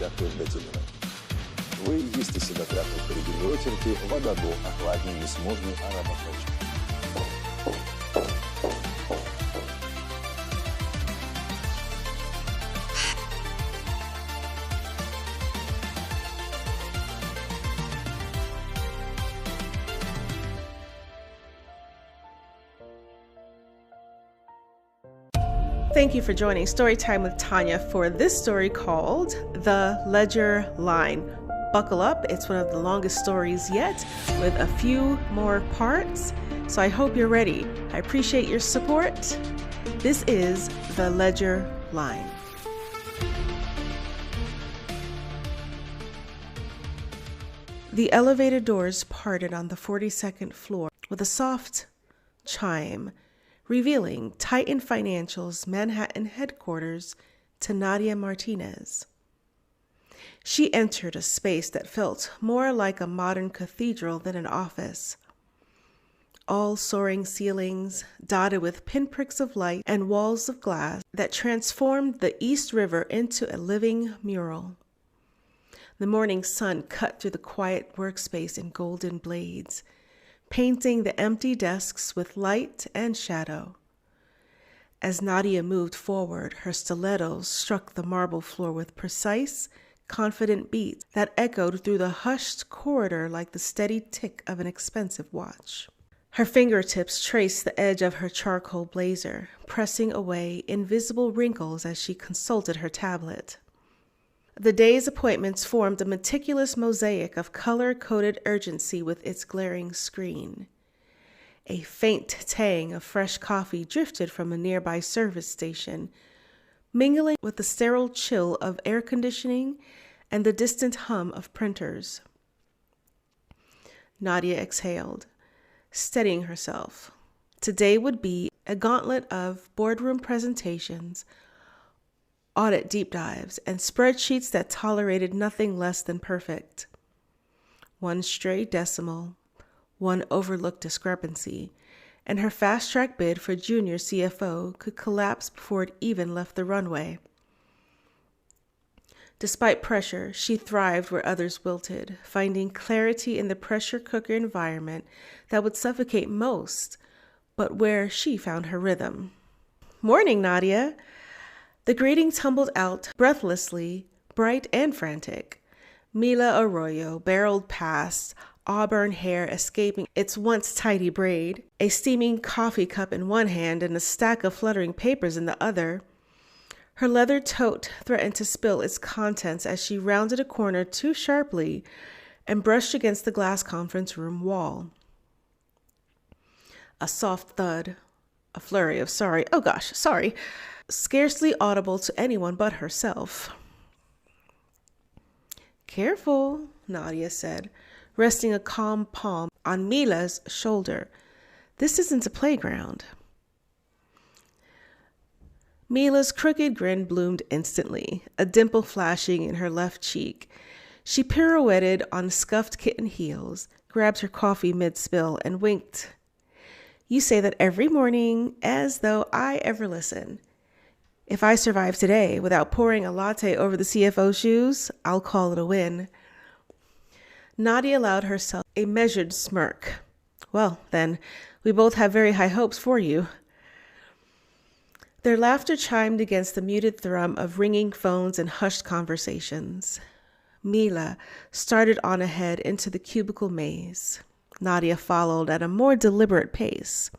Дякую, Бетіліна. Ви їсти себе трапу в коридорі очерки, вода до охладні, несможні арабофечки. Thank you for joining Storytime with Tanya for this story called The Ledger Line. Buckle up, it's one of the longest stories yet with a few more parts, so I hope you're ready. I appreciate your support. This is The Ledger Line. The elevator doors parted on the 42nd floor with a soft chime, revealing Titan Financial's Manhattan headquarters to Nadia Martinez. She entered a space that felt more like a modern cathedral than an office. All soaring ceilings, dotted with pinpricks of light and walls of glass that transformed the East River into a living mural. The morning sun cut through the quiet workspace in golden blades, painting the empty desks with light and shadow. As Nadia moved forward, her stilettos struck the marble floor with precise, confident beats that echoed through the hushed corridor like the steady tick of an expensive watch. Her fingertips traced the edge of her charcoal blazer, pressing away invisible wrinkles as she consulted her tablet. The day's appointments formed a meticulous mosaic of color-coded urgency with its glaring screen. A faint tang of fresh coffee drifted from a nearby service station, mingling with the sterile chill of air conditioning and the distant hum of printers. Nadia exhaled, steadying herself. Today would be a gauntlet of boardroom presentations, audit deep dives, and spreadsheets that tolerated nothing less than perfect. One stray decimal, one overlooked discrepancy, and her fast-track bid for junior CFO could collapse before it even left the runway. Despite pressure, she thrived where others wilted, finding clarity in the pressure cooker environment that would suffocate most, but where she found her rhythm. "Morning, Nadia." The greeting tumbled out breathlessly, bright and frantic. Mila Arroyo barreled past, auburn hair escaping its once tidy braid, a steaming coffee cup in one hand and a stack of fluttering papers in the other. Her leather tote threatened to spill its contents as she rounded a corner too sharply and brushed against the glass conference room wall. A soft thud, a flurry of sorry, scarcely audible to anyone but herself. "Careful," Nadia said, resting a calm palm on Mila's shoulder. "This isn't a playground." Mila's crooked grin bloomed instantly, a dimple flashing in her left cheek. She pirouetted on scuffed kitten heels, grabbed her coffee mid-spill, and winked. "You say that every morning, as though I ever listen. If I survive today without pouring a latte over the CFO's shoes, I'll call it a win." Nadia allowed herself a measured smirk. "Well, then, we both have very high hopes for you." Their laughter chimed against the muted thrum of ringing phones and hushed conversations. Mila started on ahead into the cubicle maze. Nadia followed at a more deliberate pace,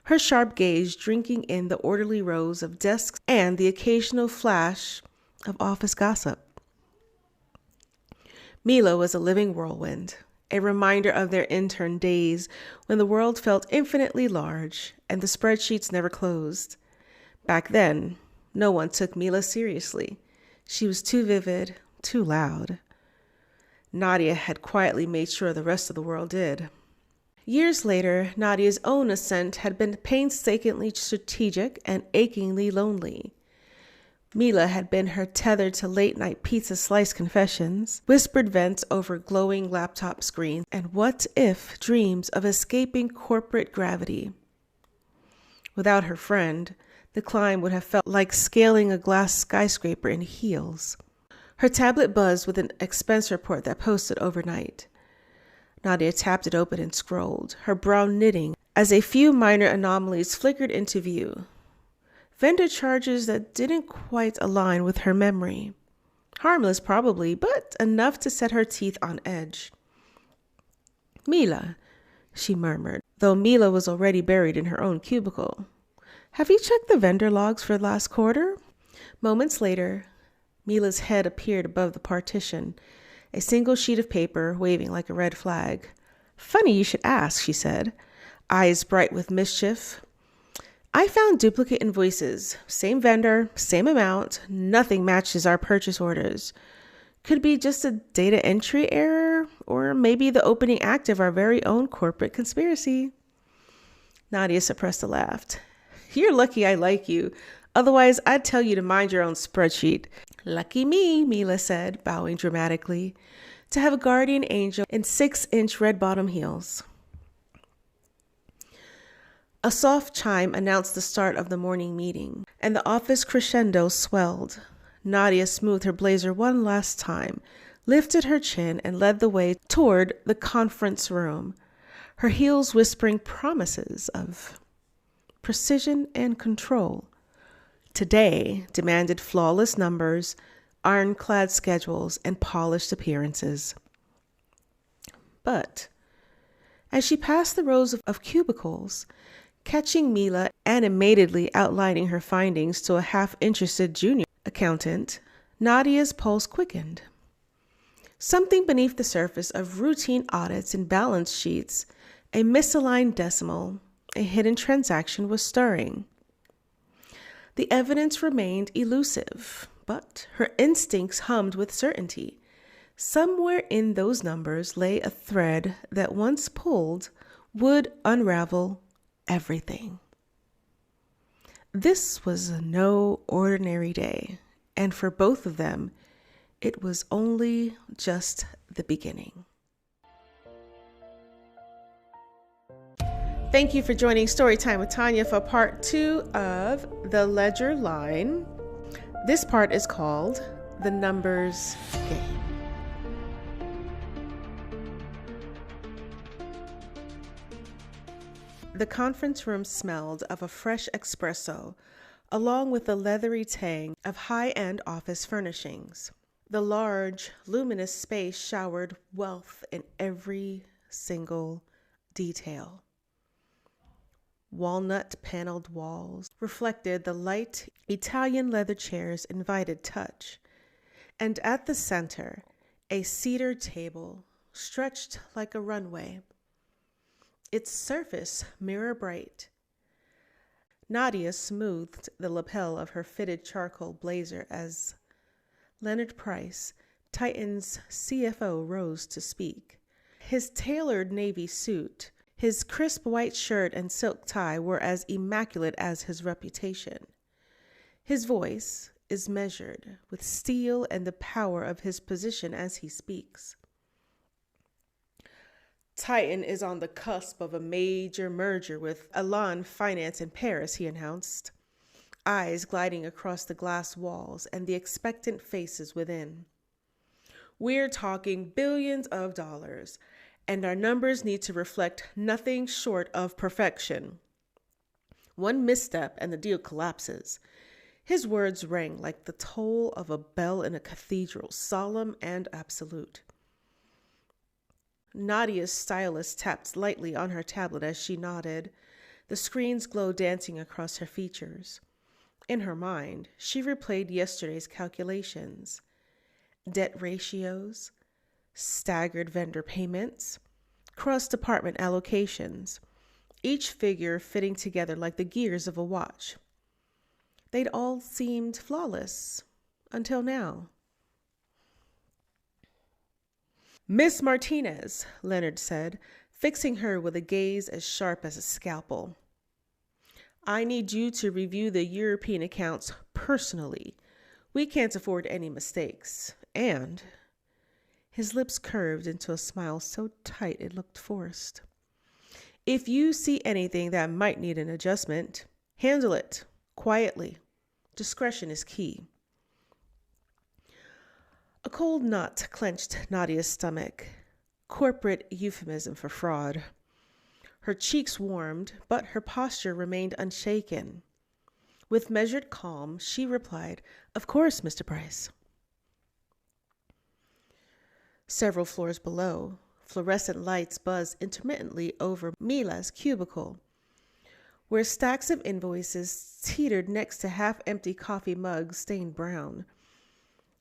her sharp gaze drinking in the orderly rows of desks and the occasional flash of office gossip. Mila was a living whirlwind, a reminder of their intern days when the world felt infinitely large and the spreadsheets never closed. Back then, no one took Mila seriously. She was too vivid, too loud. Nadia had quietly made sure the rest of the world did. Years later, Nadia's own ascent had been painstakingly strategic and achingly lonely. Mila had been her tether to late-night pizza slice confessions, whispered vents over glowing laptop screens, and what-if dreams of escaping corporate gravity. Without her friend, the climb would have felt like scaling a glass skyscraper in heels. Her tablet buzzed with an expense report that posted overnight. Nadia tapped it open and scrolled, her brow knitting as a few minor anomalies flickered into view. Vendor charges that didn't quite align with her memory. Harmless probably, but enough to set her teeth on edge. "Mila," she murmured, though Mila was already buried in her own cubicle. "Have you checked the vendor logs for last quarter?" Moments later, Mila's head appeared above the partition, a single sheet of paper waving like a red flag. "Funny you should ask," she said, eyes bright with mischief. "I found duplicate invoices. Same vendor, same amount. Nothing matches our purchase orders. Could be just a data entry error, or maybe the opening act of our very own corporate conspiracy." Nadia suppressed a laugh. "You're lucky I like you. Otherwise, I'd tell you to mind your own spreadsheet." "Lucky me," Mila said, bowing dramatically, "to have a guardian angel in 6-inch red-bottom heels." A soft chime announced the start of the morning meeting, and the office crescendo swelled. Nadia smoothed her blazer one last time, lifted her chin, and led the way toward the conference room, her heels whispering promises of precision and control. Today demanded flawless numbers, ironclad schedules, and polished appearances. But as she passed the rows of cubicles, catching Mila animatedly outlining her findings to a half-interested junior accountant, Nadia's pulse quickened. Something beneath the surface of routine audits and balance sheets, a misaligned decimal, a hidden transaction was stirring. The evidence remained elusive, but her instincts hummed with certainty. Somewhere in those numbers lay a thread that, once pulled, would unravel everything. This was no ordinary day, and for both of them, it was only just the beginning. Thank you for joining Storytime with Tanya for part 2 of The Ledger Line. This part is called The Numbers Game. The conference room smelled of a fresh espresso, along with the leathery tang of high-end office furnishings. The large, luminous space showered wealth in every single detail. Walnut-paneled walls reflected the light Italian leather chairs invited touch, and at the center, a cedar table stretched like a runway, its surface mirror bright. Nadia smoothed the lapel of her fitted charcoal blazer as Leonard Price, Titan's CFO, rose to speak. His tailored navy suit, his crisp white shirt and silk tie were as immaculate as his reputation. His voice is measured with steel and the power of his position as he speaks. Titan is on the cusp of a major merger with Elan Finance in Paris, he announced, eyes gliding across the glass walls and the expectant faces within. We're talking billions of dollars, and our numbers need to reflect nothing short of perfection. One misstep and the deal collapses. His words rang like the toll of a bell in a cathedral, solemn and absolute. Nadia's stylist tapped lightly on her tablet as she nodded, the screen's glow dancing across her features. In her mind, she replayed yesterday's calculations. Debt ratios, staggered vendor payments, cross-department allocations, each figure fitting together like the gears of a watch. They'd all seemed flawless until now. "Miss Martinez," Leonard said, fixing her with a gaze as sharp as a scalpel. "I need you to review the European accounts personally. We can't afford any mistakes. And," his lips curved into a smile so tight it looked forced, "if you see anything that might need an adjustment, handle it quietly. Discretion is key." A cold knot clenched Nadia's stomach, corporate euphemism for fraud. Her cheeks warmed, but her posture remained unshaken. With measured calm, she replied, "Of course, Mr. Price." Several floors below, fluorescent lights buzzed intermittently over Mila's cubicle, where stacks of invoices teetered next to half-empty coffee mugs stained brown.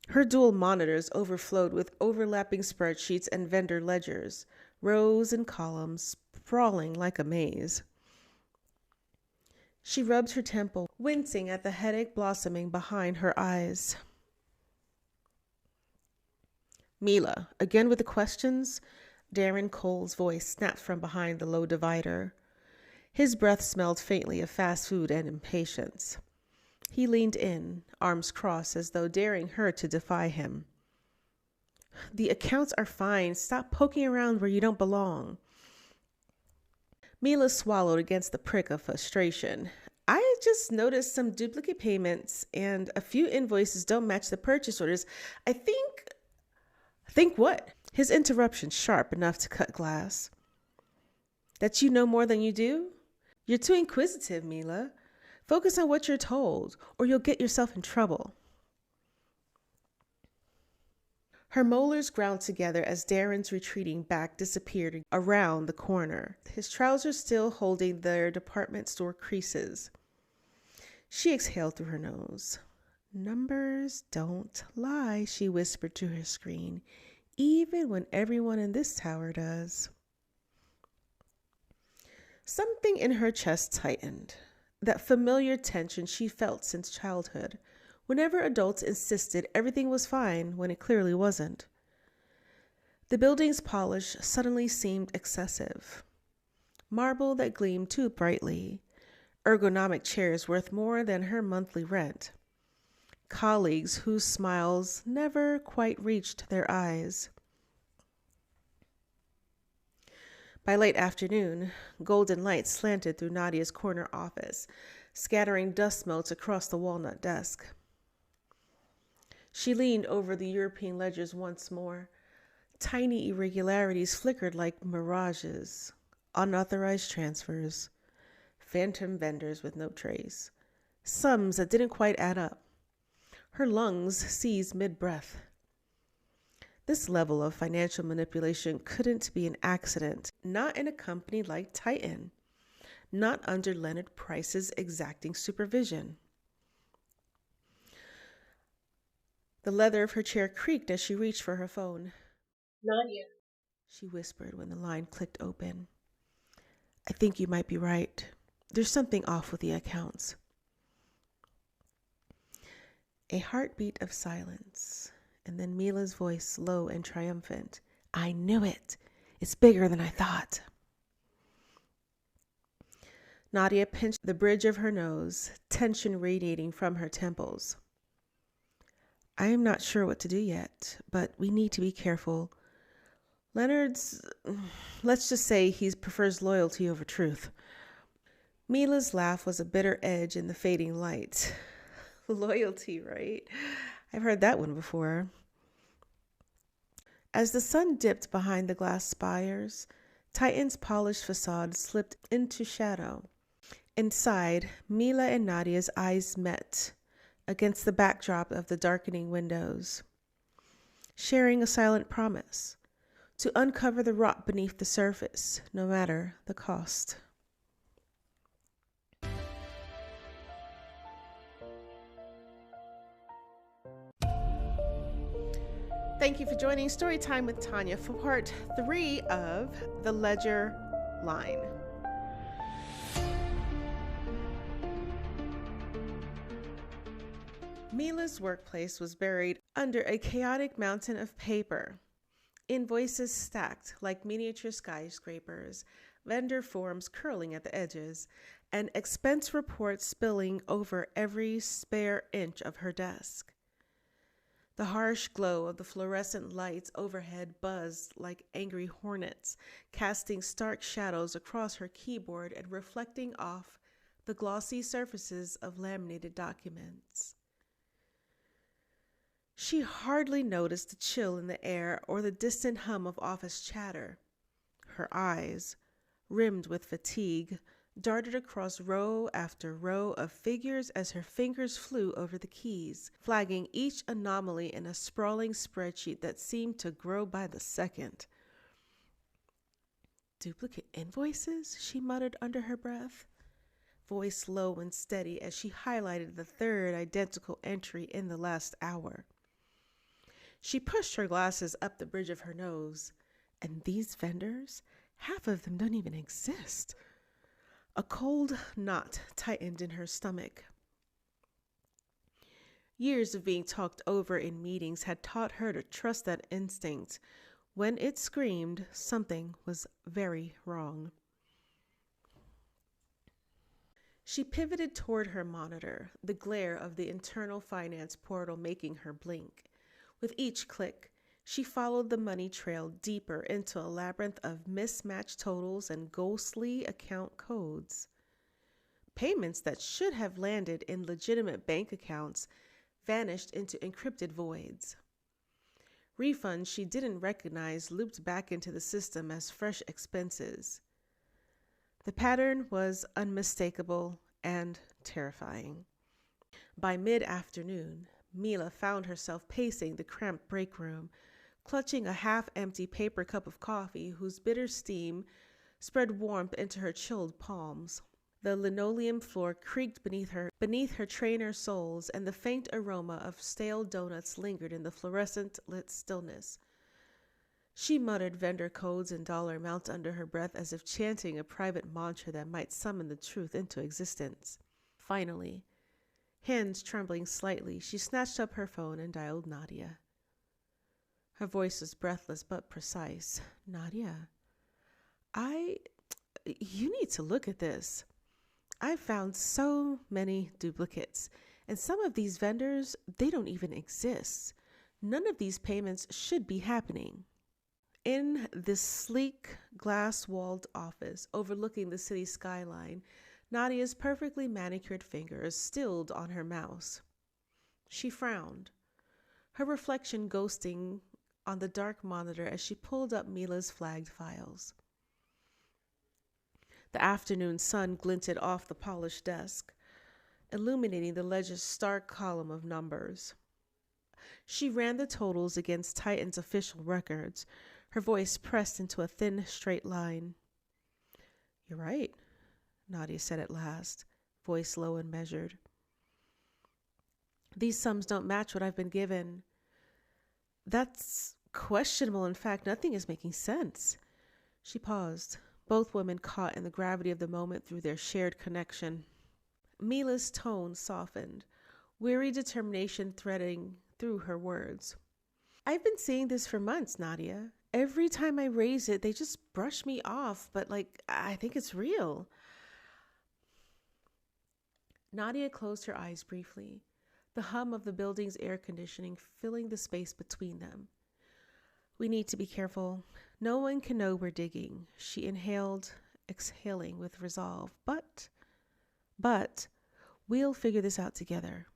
Her dual monitors overflowed with overlapping spreadsheets and vendor ledgers, rows and columns sprawling like a maze. She rubbed her temple, wincing at the headache blossoming behind her eyes. "Mila, again with the questions?" Darren Cole's voice snapped from behind the low divider. His breath smelled faintly of fast food and impatience. He leaned in, arms crossed, as though daring her to defy him. "The accounts are fine. Stop poking around where you don't belong." Mila swallowed against the prick of frustration. "I just noticed some duplicate payments and a few invoices don't match the purchase orders. I think..." "Think what?" His interruption sharp enough to cut glass. "That you know more than you do? You're too inquisitive, Mila. Focus on what you're told, or you'll get yourself in trouble." Her molars ground together as Darren's retreating back disappeared around the corner, his trousers still holding their department store creases. She exhaled through her nose. "Numbers don't lie," she whispered to her screen, "even when everyone in this tower does." Something in her chest tightened. That familiar tension she felt since childhood, whenever adults insisted everything was fine when it clearly wasn't. The building's polish suddenly seemed excessive. Marble that gleamed too brightly, ergonomic chairs worth more than her monthly rent, colleagues whose smiles never quite reached their eyes. By late afternoon, golden light slanted through Nadia's corner office, scattering dust motes across the walnut desk. She leaned over the European ledgers once more. Tiny irregularities flickered like mirages, unauthorized transfers, phantom vendors with no trace, sums that didn't quite add up. Her lungs seized mid-breath. This level of financial manipulation couldn't be an accident, not in a company like Titan, not under Leonard Price's exacting supervision. The leather of her chair creaked as she reached for her phone. "Nadia," she whispered when the line clicked open. "I think you might be right. There's something off with the accounts." A heartbeat of silence. And then Mila's voice, low and triumphant. "I knew it. It's bigger than I thought." Nadia pinched the bridge of her nose, tension radiating from her temples. "I am not sure what to do yet, but we need to be careful. Leonard's, let's just say he prefers loyalty over truth." Mila's laugh was a bitter edge in the fading light. Loyalty, right? I've heard that one before. As the sun dipped behind the glass spires, Titan's polished facade slipped into shadow. Inside, Mila and Nadia's eyes met against the backdrop of the darkening windows, sharing a silent promise to uncover the rot beneath the surface, no matter the cost. Thank you for joining Storytime with Tanya for part 3 of The Ledger Line. Mila's workplace was buried under a chaotic mountain of paper. Invoices stacked like miniature skyscrapers, vendor forms curling at the edges, and expense reports spilling over every spare inch of her desk. The harsh glow of the fluorescent lights overhead buzzed like angry hornets, casting stark shadows across her keyboard and reflecting off the glossy surfaces of laminated documents. She hardly noticed the chill in the air or the distant hum of office chatter. Her eyes, rimmed with fatigue, darted across row after row of figures as her fingers flew over the keys, flagging each anomaly in a sprawling spreadsheet that seemed to grow by the second. "Duplicate invoices?" she muttered under her breath, voice low and steady as she highlighted the third identical entry in the last hour. She pushed her glasses up the bridge of her nose. And these vendors? Half of them don't even exist. A cold knot tightened in her stomach. Years of being talked over in meetings had taught her to trust that instinct. When it screamed, something was very wrong. She pivoted toward her monitor, the glare of the internal finance portal making her blink. With each click, she followed the money trail deeper into a labyrinth of mismatched totals and ghostly account codes. Payments that should have landed in legitimate bank accounts vanished into encrypted voids. Refunds she didn't recognize looped back into the system as fresh expenses. The pattern was unmistakable and terrifying. By mid-afternoon, Mila found herself pacing the cramped break room, clutching a half-empty paper cup of coffee whose bitter steam spread warmth into her chilled palms. The linoleum floor creaked beneath her trainer soles, and the faint aroma of stale donuts lingered in the fluorescent-lit stillness. She muttered vendor codes and dollar amounts under her breath as if chanting a private mantra that might summon the truth into existence. Finally, hands trembling slightly, she snatched up her phone and dialed Nadia. Her voice was breathless but precise. "Nadia, you need to look at this. I've found so many duplicates, and some of these vendors, they don't even exist. None of these payments should be happening." In this sleek, glass-walled office overlooking the city skyline, Nadia's perfectly manicured fingers stilled on her mouse. She frowned, her reflection ghosting on the dark monitor as she pulled up Mila's flagged files. The afternoon sun glinted off the polished desk, illuminating the ledger's stark column of numbers. She ran the totals against Titan's official records, her voice pressed into a thin, straight line. "You're right," Nadia said at last, voice low and measured. "These sums don't match what I've been given." "That's questionable. In fact, nothing is making sense." She paused, both women caught in the gravity of the moment through their shared connection. Mila's tone softened, weary determination threading through her words. "I've been seeing this for months, Nadia. Every time I raise it, they just brush me off, but I think it's real." Nadia closed her eyes briefly, the hum of the building's air conditioning filling the space between them. "We need to be careful. No one can know we're digging," she inhaled, exhaling with resolve. But we'll figure this out together."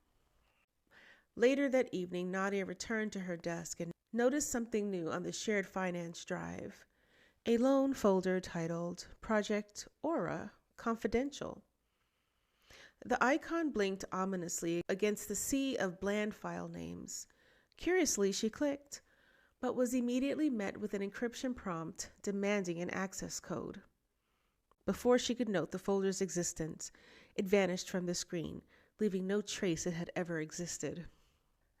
Later that evening, Nadia returned to her desk and noticed something new on the shared finance drive. A lone folder titled Project Aura Confidential. The icon blinked ominously against the sea of bland file names. Curiously, she clicked, but was immediately met with an encryption prompt demanding an access code. Before she could note the folder's existence, it vanished from the screen, leaving no trace it had ever existed.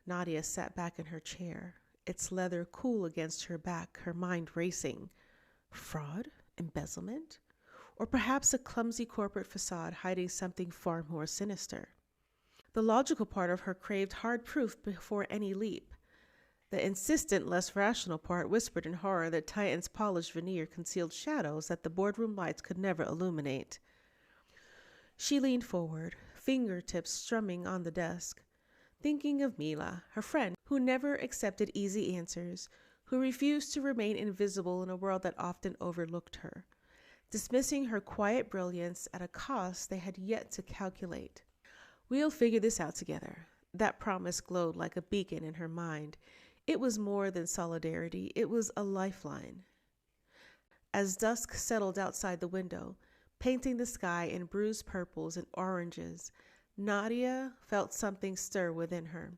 Nadia sat back in her chair, its leather cool against her back, her mind racing. Fraud? Embezzlement? Or perhaps a clumsy corporate facade hiding something far more sinister? The logical part of her craved hard proof before any leap. The insistent, less rational part whispered in horror that Titan's polished veneer concealed shadows that the boardroom lights could never illuminate. She leaned forward, fingertips strumming on the desk, thinking of Mila, her friend, who never accepted easy answers, who refused to remain invisible in a world that often overlooked her, dismissing her quiet brilliance at a cost they had yet to calculate. "We'll figure this out together." That promise glowed like a beacon in her mind. It was more than solidarity, it was a lifeline. As dusk settled outside the window, painting the sky in bruised purples and oranges, Nadia felt something stir within her,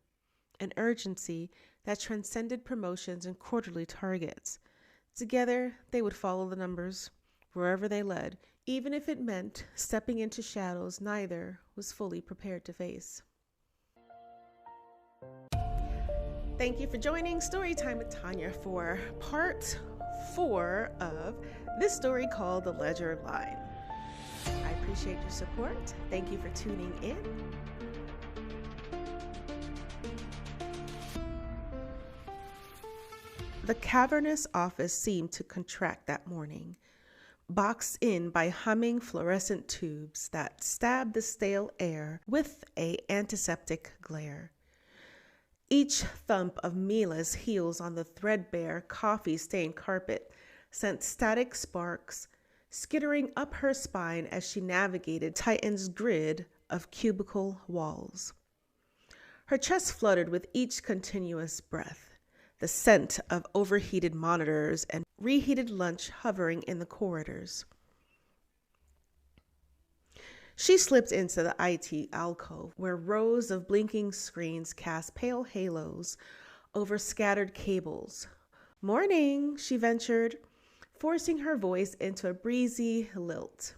an urgency that transcended promotions and quarterly targets. Together, they would follow the numbers, wherever they led, even if it meant stepping into shadows neither was fully prepared to face. Thank you for joining Storytime with Tanya for part 4 of this story called The Ledger Line. I appreciate your support. Thank you for tuning in. The cavernous office seemed to contract that morning, boxed in by humming fluorescent tubes that stabbed the stale air with an antiseptic glare. Each thump of Mila's heels on the threadbare, coffee-stained carpet sent static sparks skittering up her spine as she navigated Titan's grid of cubicle walls. Her chest fluttered with each continuous breath, the scent of overheated monitors and reheated lunch hovering in the corridors. She slipped into the IT alcove, where rows of blinking screens cast pale halos over scattered cables. "Morning," she ventured, forcing her voice into a breezy lilt.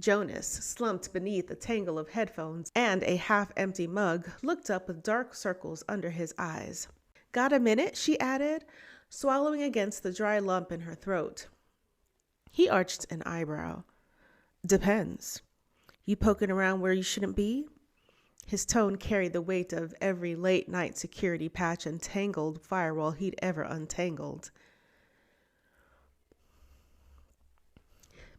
Jonas, slumped beneath a tangle of headphones and a half-empty mug, looked up with dark circles under his eyes. "Got a minute?" she added, swallowing against the dry lump in her throat. He arched an eyebrow. "Depends. You poking around where you shouldn't be?" His tone carried the weight of every late-night security patch and tangled firewall he'd ever untangled.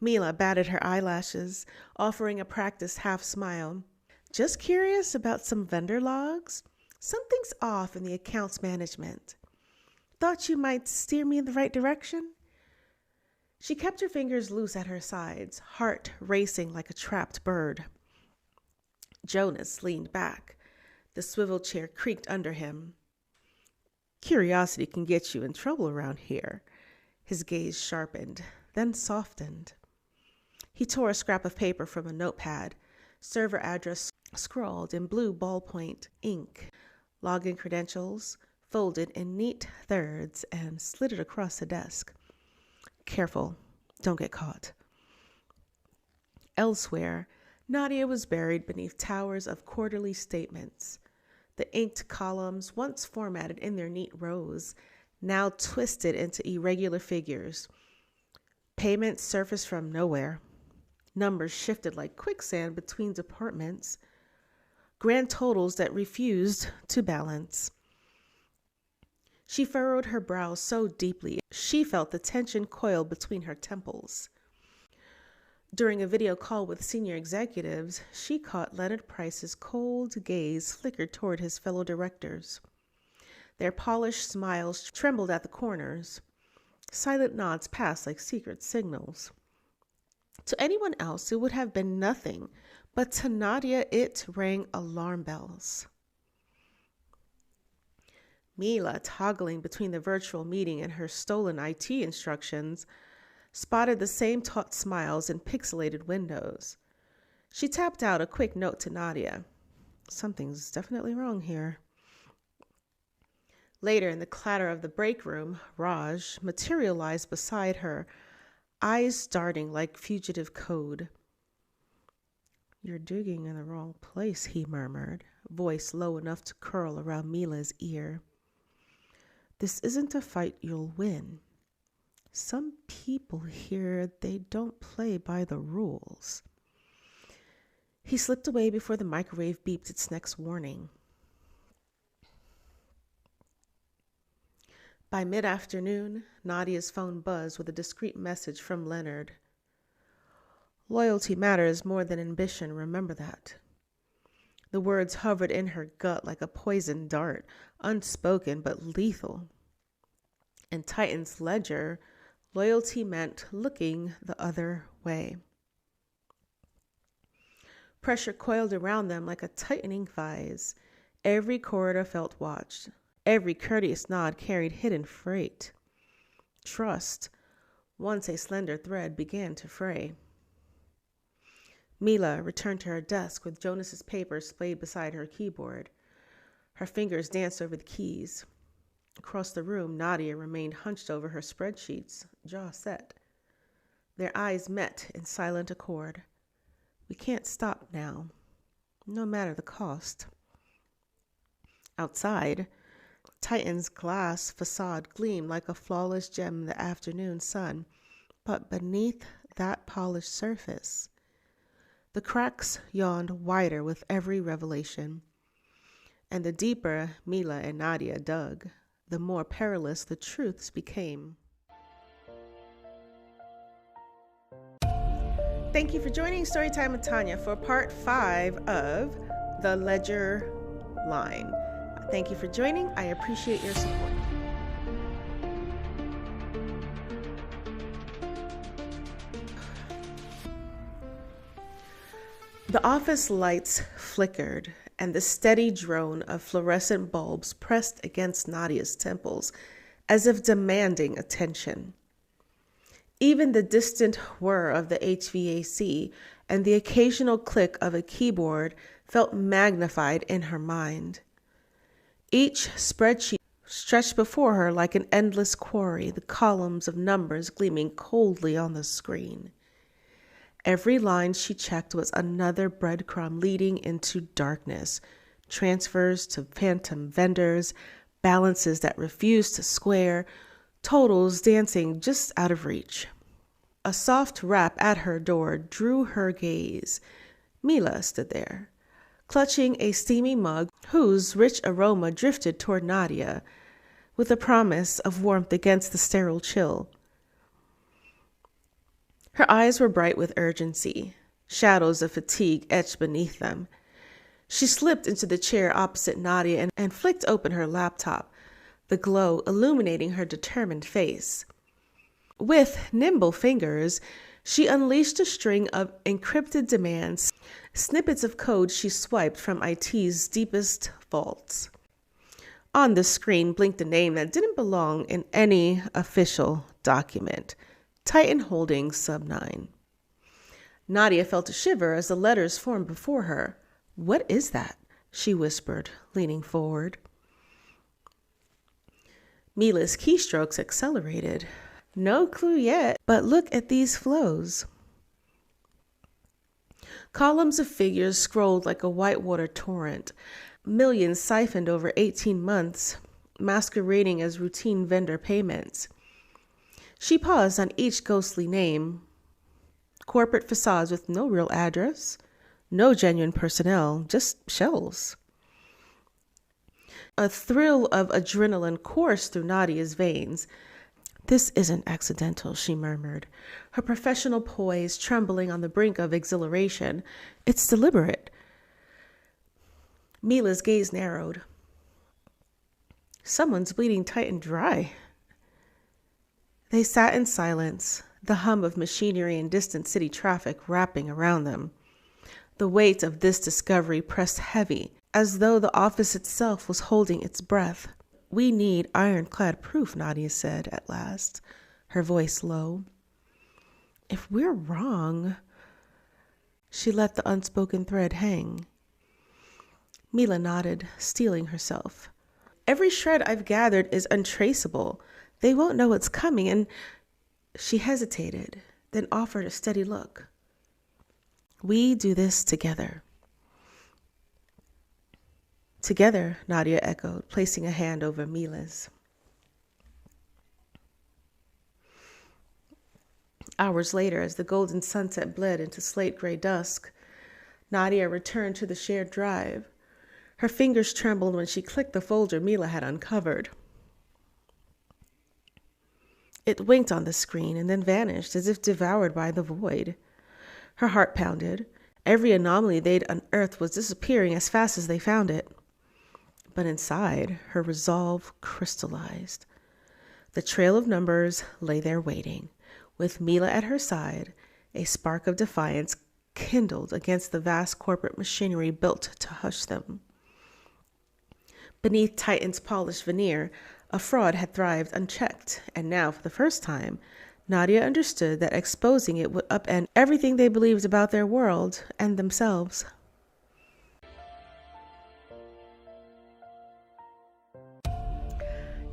Mila batted her eyelashes, offering a practiced half-smile. "Just curious about some vendor logs. Something's off in the accounts management. Thought you might steer me in the right direction?" She kept her fingers loose at her sides, heart racing like a trapped bird. Jonas leaned back. The swivel chair creaked under him. "Curiosity can get you in trouble around here." His gaze sharpened, then softened. He tore a scrap of paper from a notepad, server address scrawled in blue ballpoint ink, login credentials folded in neat thirds, and slid it across the desk. "Careful, don't get caught." Elsewhere, Nadia was buried beneath towers of quarterly statements. The inked columns, once formatted in their neat rows, now twisted into irregular figures. Payments surfaced from nowhere. Numbers shifted like quicksand between departments. Grand totals that refused to balance. She furrowed her brow so deeply she felt the tension coil between her temples. During a video call with senior executives, she caught Leonard Price's cold gaze flicker toward his fellow directors. Their polished smiles trembled at the corners. Silent nods passed like secret signals. To anyone else, it would have been nothing, but to Nadia, it rang alarm bells. Mila, toggling between the virtual meeting and her stolen IT instructions, spotted the same taut smiles in pixelated windows. She tapped out a quick note to Nadia. "Something's definitely wrong here." Later, in the clatter of the break room, Raj materialized beside her, eyes darting like fugitive code. "You're digging in the wrong place," he murmured. voice low enough to curl around Mila's ear. This isn't a fight you'll win. Some people here, they don't play by the rules. He slipped away before the microwave beeped its next warning. By mid-afternoon, Nadia's phone buzzed with a discreet message from Leonard. Loyalty matters more than ambition, remember that. The words hovered in her gut like a poisoned dart, unspoken but lethal. In Titan's ledger, loyalty meant looking the other way. Pressure coiled around them like a tightening vise. Every corridor felt watched. Every courteous nod carried hidden freight. Trust, once a slender thread, began to fray. Mila returned to her desk with Jonas's papers splayed beside her keyboard. Her fingers danced over the keys. Across the room, Nadia remained hunched over her spreadsheets, jaw set. Their eyes met in silent accord. We can't stop now, no matter the cost. Outside, Titan's glass facade gleamed like a flawless gem in the afternoon sun, but beneath that polished surface, the cracks yawned wider with every revelation. And the deeper Mila and Nadia dug, the more perilous the truths became. Thank you for joining Storytime with Tanya for part 5 of The Ledger Line. Thank you for joining. I appreciate your support. The office lights flickered, and the steady drone of fluorescent bulbs pressed against Nadia's temples, as if demanding attention. Even the distant whir of the HVAC and the occasional click of a keyboard felt magnified in her mind. Each spreadsheet stretched before her like an endless quarry, the columns of numbers gleaming coldly on the screen. Every line she checked was another breadcrumb leading into darkness, transfers to phantom vendors, balances that refused to square, totals dancing just out of reach. A soft rap at her door drew her gaze. Mila stood there, clutching a steamy mug whose rich aroma drifted toward Nadia, with a promise of warmth against the sterile chill. Her eyes were bright with urgency, shadows of fatigue etched beneath them. She slipped into the chair opposite Nadia and flicked open her laptop, the glow illuminating her determined face. With nimble fingers, she unleashed a string of encrypted demands, snippets of code she swiped from IT's deepest vaults. On the screen blinked a name that didn't belong in any official document: Titan Holdings Sub-9. Nadia felt a shiver as the letters formed before her. "What is that?" she whispered, leaning forward. Mila's keystrokes accelerated. "No clue yet, but look at these flows." Columns of figures scrolled like a whitewater torrent, millions siphoned over 18 months, masquerading as routine vendor payments. She paused on each ghostly name. Corporate facades with no real address, no genuine personnel, just shells. A thrill of adrenaline coursed through Nadia's veins. "This isn't accidental," she murmured, her professional poise trembling on the brink of exhilaration. "It's deliberate." Mila's gaze narrowed. "Someone's bleeding Titan dry." They sat in silence, the hum of machinery and distant city traffic wrapping around them. The weight of this discovery pressed heavy, as though the office itself was holding its breath. "We need ironclad proof," Nadia said at last, her voice low. "If we're wrong..." She let the unspoken thread hang. Mila nodded, steeling herself. "Every shred I've gathered is untraceable. They won't know what's coming, and..." She hesitated, then offered a steady look. "We do this together." Together, Nadia echoed, placing a hand over Mila's. Hours later, as the golden sunset bled into slate-gray dusk, Nadia returned to the shared drive. Her fingers trembled when she clicked the folder Mila had uncovered. It winked on the screen and then vanished as if devoured by the void. Her heart pounded. Every anomaly they'd unearthed was disappearing as fast as they found it. But inside, her resolve crystallized. The trail of numbers lay there waiting. With Mila at her side, a spark of defiance kindled against the vast corporate machinery built to hush them. Beneath Titan's polished veneer, a fraud had thrived unchecked, and now, for the first time, Nadia understood that exposing it would upend everything they believed about their world and themselves.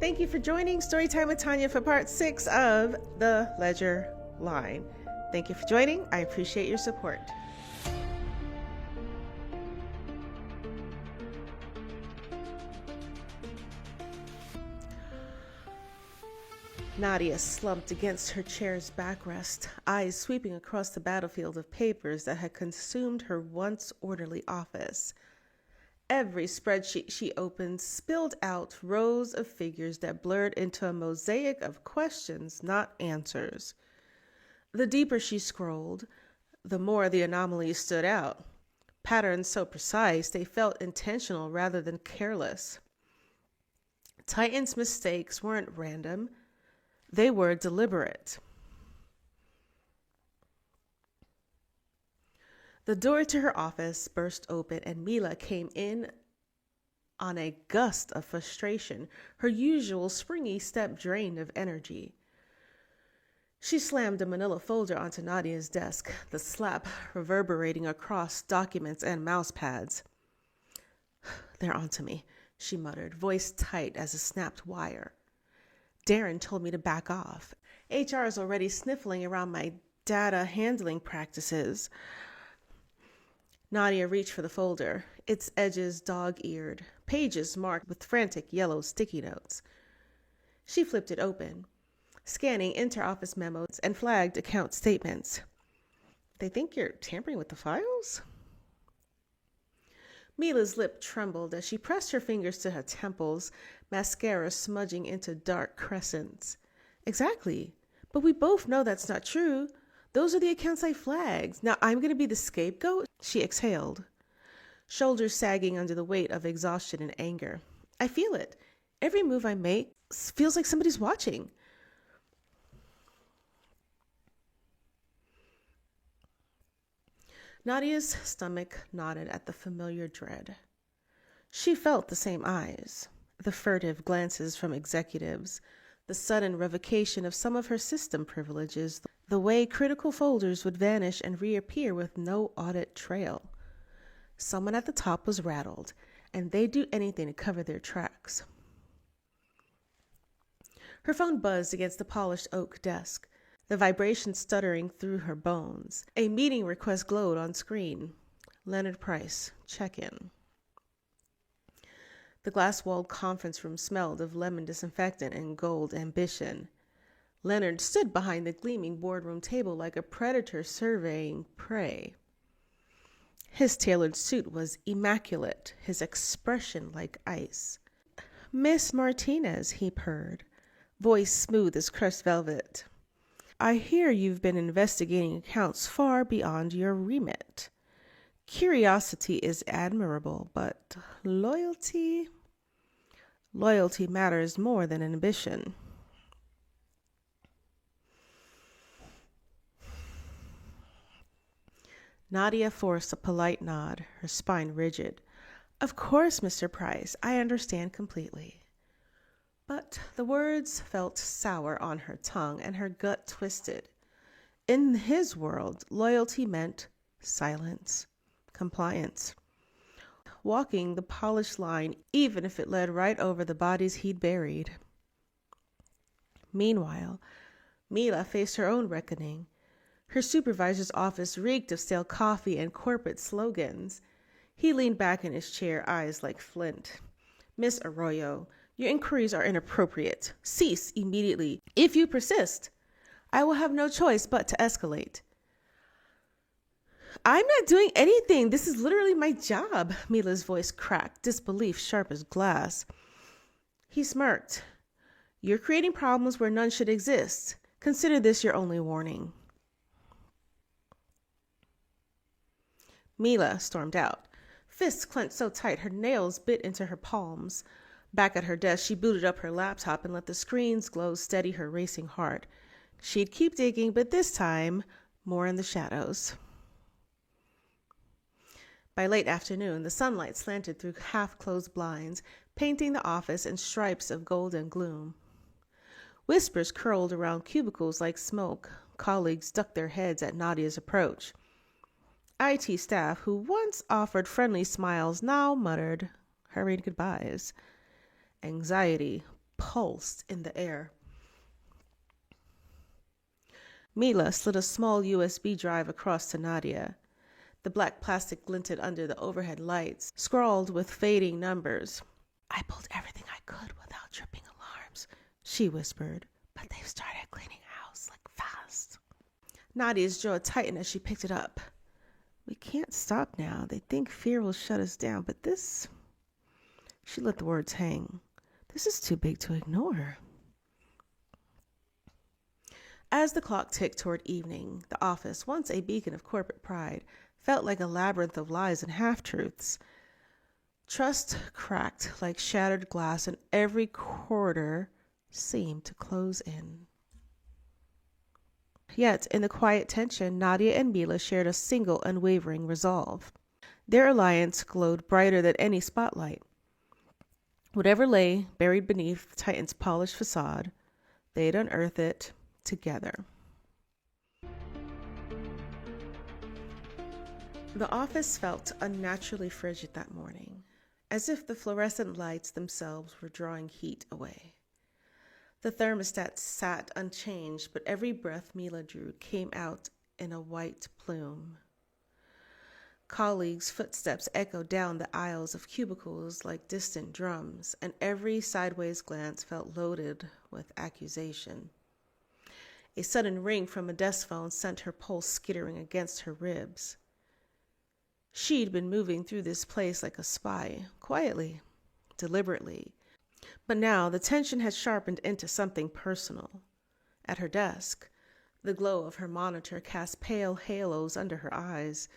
Thank you for joining Storytime with Tanya for part 6 of The Ledger Line. Thank you for joining. I appreciate your support. Nadia slumped against her chair's backrest, eyes sweeping across the battlefield of papers that had consumed her once orderly office. Every spreadsheet she opened spilled out rows of figures that blurred into a mosaic of questions, not answers. The deeper she scrolled, the more the anomalies stood out. Patterns so precise they felt intentional rather than careless. Titan's mistakes weren't random. They were deliberate. The door to her office burst open and Mila came in on a gust of frustration, her usual springy step drained of energy. She slammed a manila folder onto Nadia's desk, the slap reverberating across documents and mouse pads. "They're onto me," she muttered, voice tight as a snapped wire. "Darren told me to back off. HR is already sniffling around my data handling practices." Nadia reached for the folder, its edges dog-eared, pages marked with frantic yellow sticky notes. She flipped it open, scanning inter-office memos and flagged account statements. "They think you're tampering with the files?" Mila's lip trembled as she pressed her fingers to her temples, mascara smudging into dark crescents. "Exactly. But we both know that's not true. Those are the accounts I flagged. Now I'm going to be the scapegoat?" She exhaled, shoulders sagging under the weight of exhaustion and anger. "I feel it. Every move I make feels like somebody's watching." Nadia's stomach knotted at the familiar dread. She felt the same eyes, the furtive glances from executives, the sudden revocation of some of her system privileges, the way critical folders would vanish and reappear with no audit trail. Someone at the top was rattled, and they'd do anything to cover their tracks. Her phone buzzed against the polished oak desk, the vibration stuttering through her bones. A meeting request glowed on screen. "Leonard Price, check-in." The glass-walled conference room smelled of lemon disinfectant and gold ambition. Leonard stood behind the gleaming boardroom table like a predator surveying prey. His tailored suit was immaculate, his expression like ice. "Miss Martinez," he purred, voice smooth as crushed velvet. "I hear you've been investigating accounts far beyond your remit. Curiosity is admirable, but loyalty? Loyalty matters more than ambition." Nadia forced a polite nod, her spine rigid. "Of course, Mr. Price, I understand completely." But the words felt sour on her tongue and her gut twisted. In his world, loyalty meant silence, compliance, walking the polished line even if it led right over the bodies he'd buried. Meanwhile, Mila faced her own reckoning. Her supervisor's office reeked of stale coffee and corporate slogans. He leaned back in his chair, eyes like flint. Miss Arroyo, your inquiries are inappropriate. Cease immediately. If you persist, I will have no choice but to escalate. I'm not doing anything. This is literally my job. Mila's voice cracked, disbelief sharp as glass. He smirked. You're creating problems where none should exist. Consider this your only warning. Mila stormed out. Fists clenched so tight her nails bit into her palms. Back at her desk, she booted up her laptop and let the screen's glow steady her racing heart. She'd keep digging, but this time, more in the shadows. By late afternoon, the sunlight slanted through half-closed blinds, painting the office in stripes of golden gloom. Whispers curled around cubicles like smoke. Colleagues ducked their heads at Nadia's approach. IT staff, who once offered friendly smiles, now muttered hurried goodbyes. Anxiety pulsed in the air. Mila slid a small USB drive across to Nadia. The black plastic glinted under the overhead lights, scrawled with fading numbers. I pulled everything I could without tripping alarms, she whispered, but they've started cleaning house like fast. Nadia's jaw tightened as she picked it up. We can't stop now. They think fear will shut us down, but this... She let the words hang. This is too big to ignore. As the clock ticked toward evening, the office, once a beacon of corporate pride, felt like a labyrinth of lies and half-truths. Trust cracked like shattered glass, and every corridor seemed to close in. Yet, in the quiet tension, Nadia and Mila shared a single unwavering resolve. Their alliance glowed brighter than any spotlight. Whatever lay buried beneath the Titan's polished facade, they'd unearth it together. The office felt unnaturally frigid that morning, as if the fluorescent lights themselves were drawing heat away. The thermostat sat unchanged, but every breath Mila drew came out in a white plume. Colleagues' footsteps echoed down the aisles of cubicles like distant drums, and every sideways glance felt loaded with accusation. A sudden ring from a desk phone sent her pulse skittering against her ribs. She'd been moving through this place like a spy, quietly, deliberately. But now the tension had sharpened into something personal. At her desk, the glow of her monitor cast pale halos under her eyes.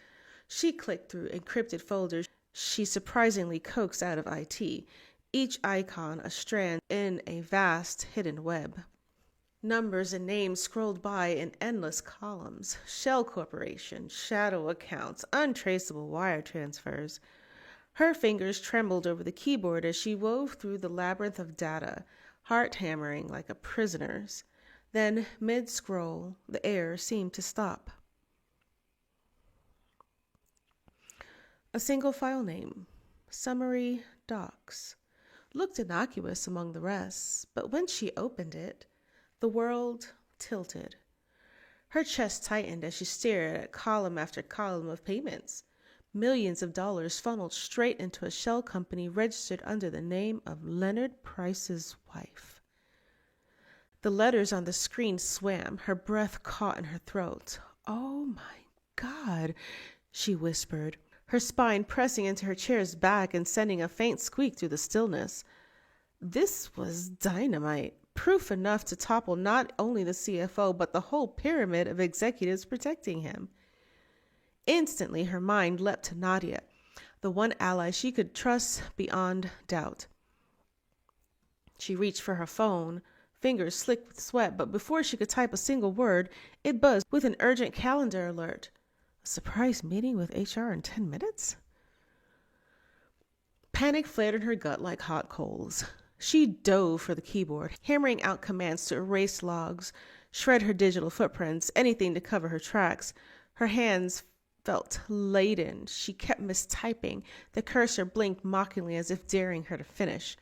She clicked through encrypted folders she surprisingly coaxed out of IT, each icon a strand in a vast hidden web. Numbers and names scrolled by in endless columns. Shell Corporation, shadow accounts, untraceable wire transfers. Her fingers trembled over the keyboard as she wove through the labyrinth of data, heart hammering like a prisoner's. Then, mid-scroll, the air seemed to stop. A single file name, Summary Docs, looked innocuous among the rest, but when she opened it, the world tilted. Her chest tightened as she stared at column after column of payments. Millions of dollars funneled straight into a shell company registered under the name of Leonard Price's wife. The letters on the screen swam, her breath caught in her throat. Oh my God, she whispered, her spine pressing into her chair's back and sending a faint squeak through the stillness. This was dynamite. Proof enough to topple not only the CFO, but the whole pyramid of executives protecting him. Instantly, her mind leapt to Nadia, the one ally she could trust beyond doubt. She reached for her phone, fingers slick with sweat, but before she could type a single word, it buzzed with an urgent calendar alert. A surprise meeting with HR in 10 minutes? Panic flared in her gut like hot coals. She dove for the keyboard, hammering out commands to erase logs, shred her digital footprints, anything to cover her tracks. Her hands felt laden. She kept mistyping. The cursor blinked mockingly as if daring her to finish.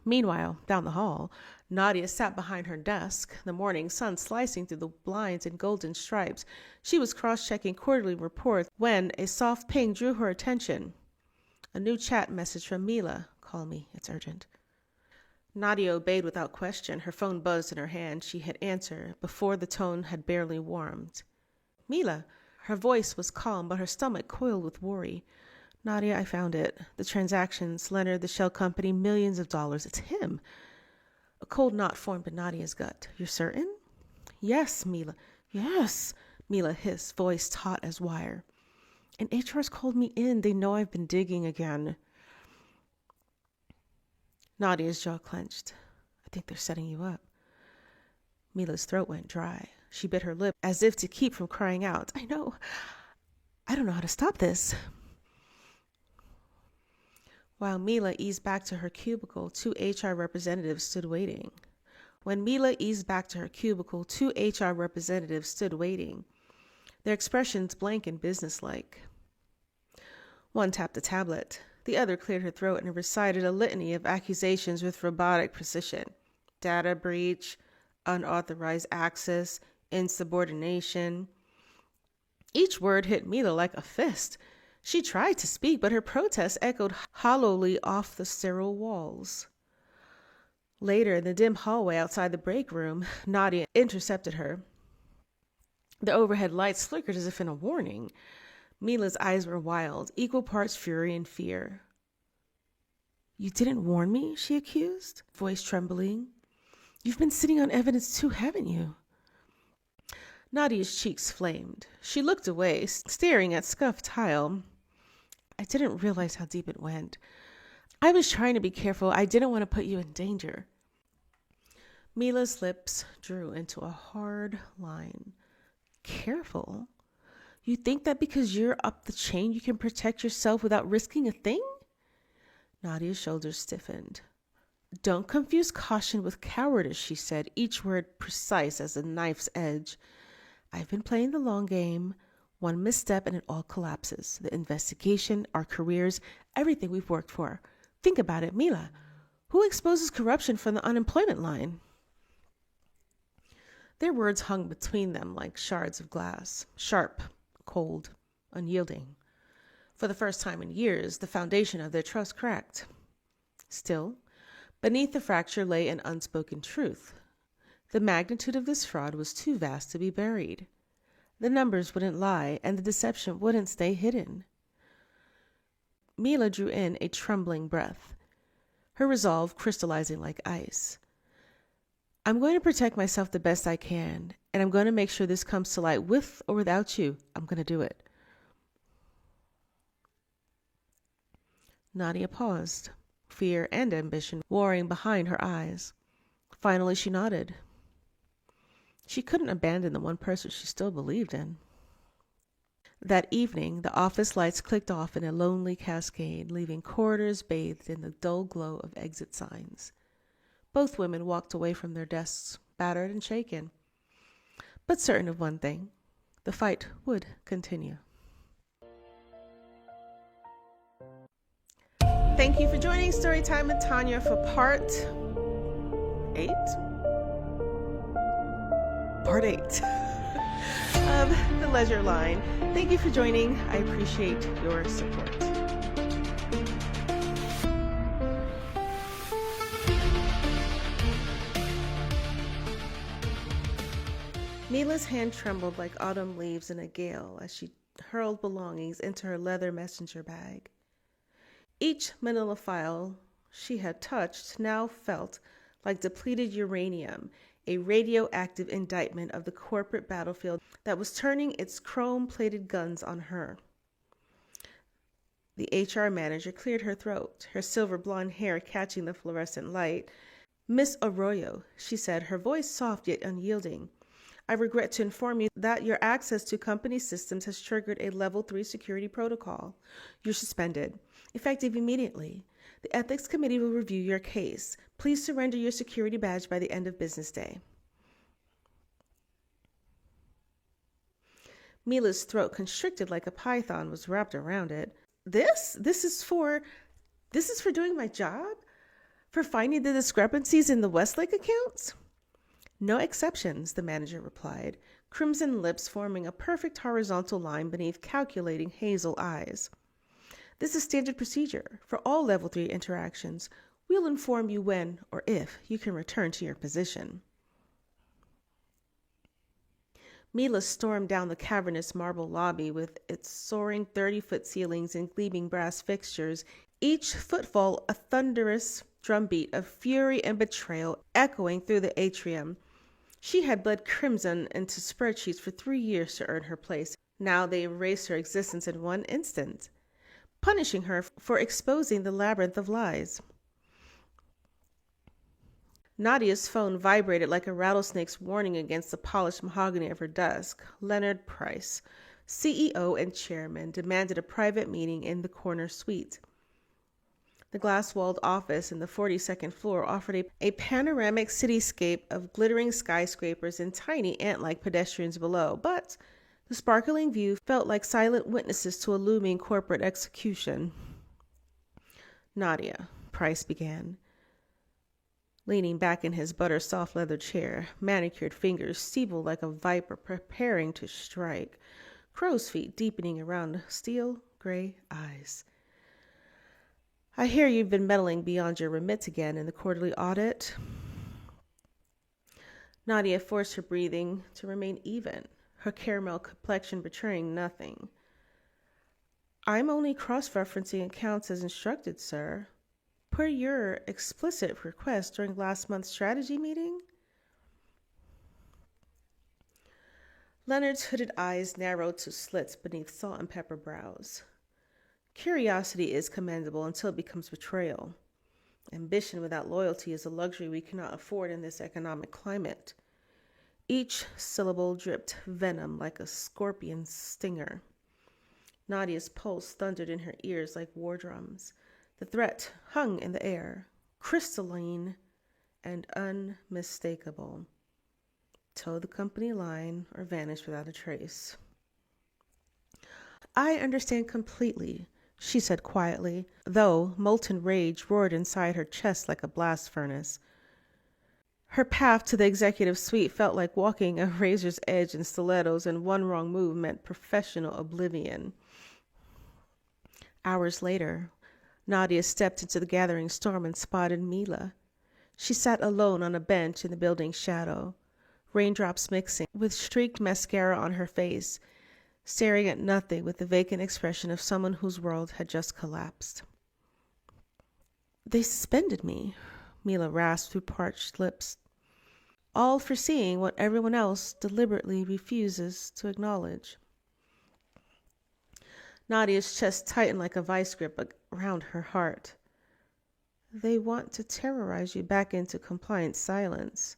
Meanwhile, down the hall, Nadia sat behind her desk, the morning sun slicing through the blinds in golden stripes. She was cross-checking quarterly reports when a soft ping drew her attention. A new chat message from Mila. Call me, it's urgent. Nadia obeyed without question. Her phone buzzed in her hand. She had answered before the tone had barely warmed. Mila. Her voice was calm, but her stomach coiled with worry. Nadia, I found it. The transactions, Leonard, the shell company, millions of dollars. It's him. A cold knot formed in Nadia's gut. You're certain? Yes, Mila. Yes, Mila hissed, voice taut as wire. And HR's called me in. They know I've been digging again. Nadia's jaw clenched. I think they're setting you up. Mila's throat went dry. She bit her lip as if to keep from crying out. I know. I don't know how to stop this. While Mila eased back to her cubicle, 2 HR representatives stood waiting. When Mila eased back to her cubicle, 2 HR representatives stood waiting, their expressions blank and businesslike. One tapped a tablet. The other cleared her throat and recited a litany of accusations with robotic precision. Data breach, unauthorized access, insubordination. Each word hit Mila like a fist. She tried to speak, but her protest echoed hollowly off the sterile walls. Later, in the dim hallway outside the break room, Nadia intercepted her. The overhead lights flickered as if in a warning. Mila's eyes were wild, equal parts fury and fear. You didn't warn me, she accused, voice trembling. You've been sitting on evidence too, haven't you? Nadia's cheeks flamed. She looked away, staring at scuffed tile. I didn't realize how deep it went. I was trying to be careful. I didn't want to put you in danger. Mila's lips drew into a hard line. Careful? You think that because you're up the chain you can protect yourself without risking a thing? Nadia's shoulders stiffened. Don't confuse caution with cowardice, she said, each word precise as a knife's edge. I've been playing the long game. One misstep and it all collapses. The investigation, our careers, everything we've worked for. Think about it, Mila. Who exposes corruption from the unemployment line? Their words hung between them like shards of glass, sharp, cold, unyielding. For the first time in years, the foundation of their trust cracked. Still, beneath the fracture lay an unspoken truth. The magnitude of this fraud was too vast to be buried. The numbers wouldn't lie, and the deception wouldn't stay hidden. Mila drew in a trembling breath, her resolve crystallizing like ice. I'm going to protect myself the best I can, and I'm going to make sure this comes to light with or without you. I'm going to do it. Nadia paused, fear and ambition warring behind her eyes. Finally, she nodded. She couldn't abandon the one person she still believed in. That evening, the office lights clicked off in a lonely cascade, leaving corridors bathed in the dull glow of exit signs. Both women walked away from their desks, battered and shaken, but certain of one thing: the fight would continue. Thank you for joining Storytime with Tanya for part 8? Part 8 of The Leisure Line. Thank you for joining. I appreciate your support. Mila's hand trembled like autumn leaves in a gale as she hurled belongings into her leather messenger bag. Each manila file she had touched now felt like depleted uranium, a radioactive indictment of the corporate battlefield that was turning its chrome-plated guns on her. The HR manager cleared her throat, her silver blonde hair catching the fluorescent light. Miss Arroyo, she said, her voice soft yet unyielding. I regret to inform you that your access to company systems has triggered a level 3 security protocol. You're suspended, effective immediately. The ethics committee will review your case. Please surrender your security badge by the end of business day. Mila's throat constricted like a python was wrapped around it. This is for doing my job? For finding the discrepancies in the Westlake accounts? No exceptions, the manager replied, crimson lips forming a perfect horizontal line beneath calculating hazel eyes. This is standard procedure for all level 3 interactions. We'll inform you when or if you can return to your position. Mila stormed down the cavernous marble lobby with its soaring 30-foot ceilings and gleaming brass fixtures, each footfall a thunderous drumbeat of fury and betrayal echoing through the atrium. She had bled crimson into spreadsheets for 3 years to earn her place. Now they erased her existence in one instant, punishing her for exposing the labyrinth of lies. Nadia's phone vibrated like a rattlesnake's warning against the polished mahogany of her desk. Leonard Price, CEO and chairman, demanded a private meeting in the corner suite. The glass-walled office in the 42nd floor offered a panoramic cityscape of glittering skyscrapers and tiny ant-like pedestrians below, but the sparkling view felt like silent witnesses to a looming corporate execution. Nadia, Price began, leaning back in his butter-soft leather chair, manicured fingers steepled like a viper preparing to strike, crow's feet deepening around steel gray eyes. I hear you've been meddling beyond your remit again in the quarterly audit. Nadia forced her breathing to remain even, her caramel complexion betraying nothing. I'm only cross-referencing accounts as instructed, sir. Per your explicit request during last month's strategy meeting? Leonard's hooded eyes narrowed to slits beneath salt and pepper brows. Curiosity is commendable until it becomes betrayal. Ambition without loyalty is a luxury we cannot afford in this economic climate. Each syllable dripped venom like a scorpion's stinger. Nadia's pulse thundered in her ears like war drums. The threat hung in the air, crystalline and unmistakable. Toe the company line or vanish without a trace. I understand completely, she said quietly, though molten rage roared inside her chest like a blast furnace. Her path to the executive suite felt like walking a razor's edge in stilettos, and one wrong move meant professional oblivion. Hours later, Nadia stepped into the gathering storm and spotted Mila. She sat alone on a bench in the building's shadow, raindrops mixing with streaked mascara on her face, staring at nothing with the vacant expression of someone whose world had just collapsed. They suspended me, Mila rasped through parched lips, all for seeing what everyone else deliberately refuses to acknowledge. Nadia's chest tightened like a vice grip around her heart. They want to terrorize you back into compliant silence.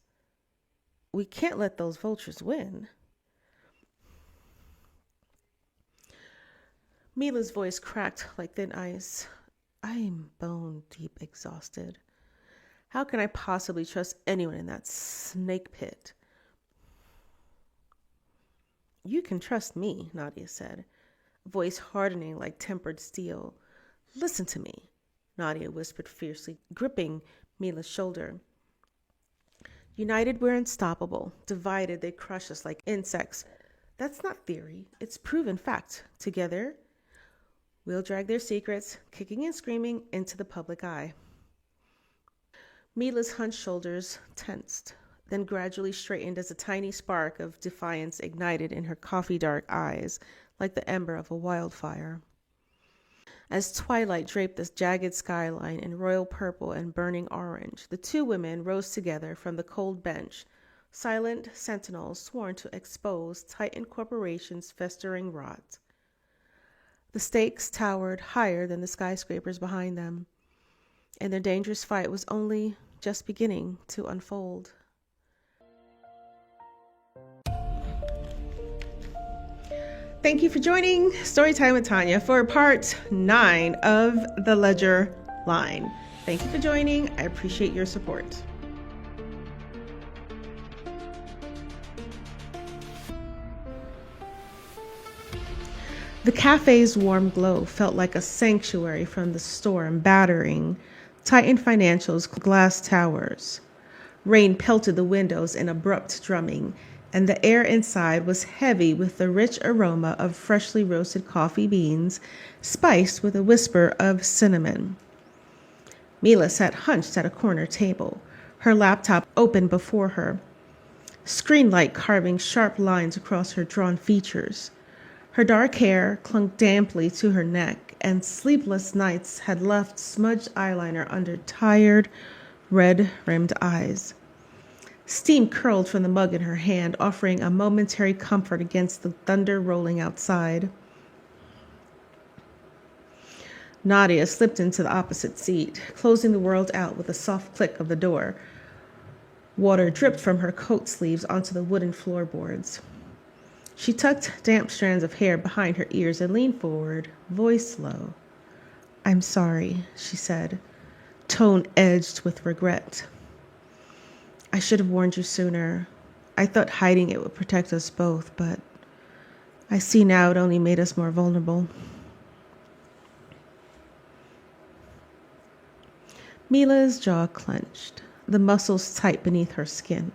We can't let those vultures win. Mila's voice cracked like thin ice. I'm bone deep exhausted. How can I possibly trust anyone in that snake pit? You can trust me, Nadia said, voice hardening like tempered steel. Listen to me, Nadia whispered fiercely, gripping Mila's shoulder. United, we're unstoppable. Divided, they crush us like insects. That's not theory. It's proven fact. Together, we'll drag their secrets, kicking and screaming, into the public eye. Mila's hunched shoulders tensed, then gradually straightened as a tiny spark of defiance ignited in her coffee-dark eyes, like the ember of a wildfire. As twilight draped this jagged skyline in royal purple and burning orange, the two women rose together from the cold bench, silent sentinels sworn to expose Titan Corporation's festering rot. The stakes towered higher than the skyscrapers behind them, and their dangerous fight was only just beginning to unfold. Thank you for joining Storytime with Tanya for part 9 of The Ledger Line. Thank you for joining. I appreciate your support. The cafe's warm glow felt like a sanctuary from the storm battering Titan Financial's glass towers. Rain pelted the windows in abrupt drumming, and the air inside was heavy with the rich aroma of freshly roasted coffee beans, spiced with a whisper of cinnamon. Mila sat hunched at a corner table, her laptop open before her, screen light carving sharp lines across her drawn features. Her dark hair clung damply to her neck, and sleepless nights had left smudged eyeliner under tired, red-rimmed eyes. Steam curled from the mug in her hand, offering a momentary comfort against the thunder rolling outside. Nadia slipped into the opposite seat, closing the world out with a soft click of the door. Water dripped from her coat sleeves onto the wooden floorboards. She tucked damp strands of hair behind her ears and leaned forward, voice low. "I'm sorry," she said, tone edged with regret. "I should have warned you sooner. I thought hiding it would protect us both, but I see now it only made us more vulnerable." Mila's jaw clenched, the muscles tight beneath her skin.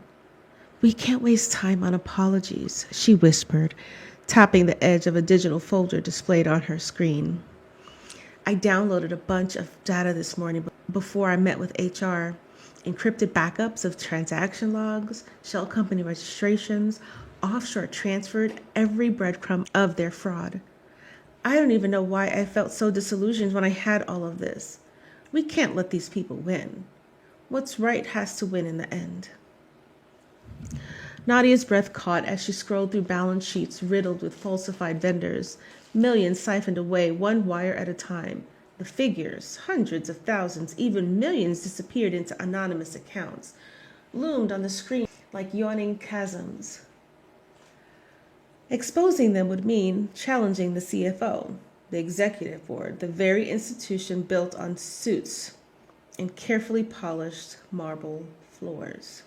"We can't waste time on apologies," she whispered, tapping the edge of a digital folder displayed on her screen. "I downloaded a bunch of data this morning before I met with HR. Encrypted backups of transaction logs, shell company registrations, offshore transferred every breadcrumb of their fraud. I don't even know why I felt so disillusioned when I had all of this. We can't let these people win. What's right has to win in the end." Nadia's breath caught as she scrolled through balance sheets riddled with falsified vendors, millions siphoned away one wire at a time. The figures, hundreds of thousands, even millions disappeared into anonymous accounts, loomed on the screen like yawning chasms. Exposing them would mean challenging the CFO, the executive board, the very institution built on suits and carefully polished marble floors.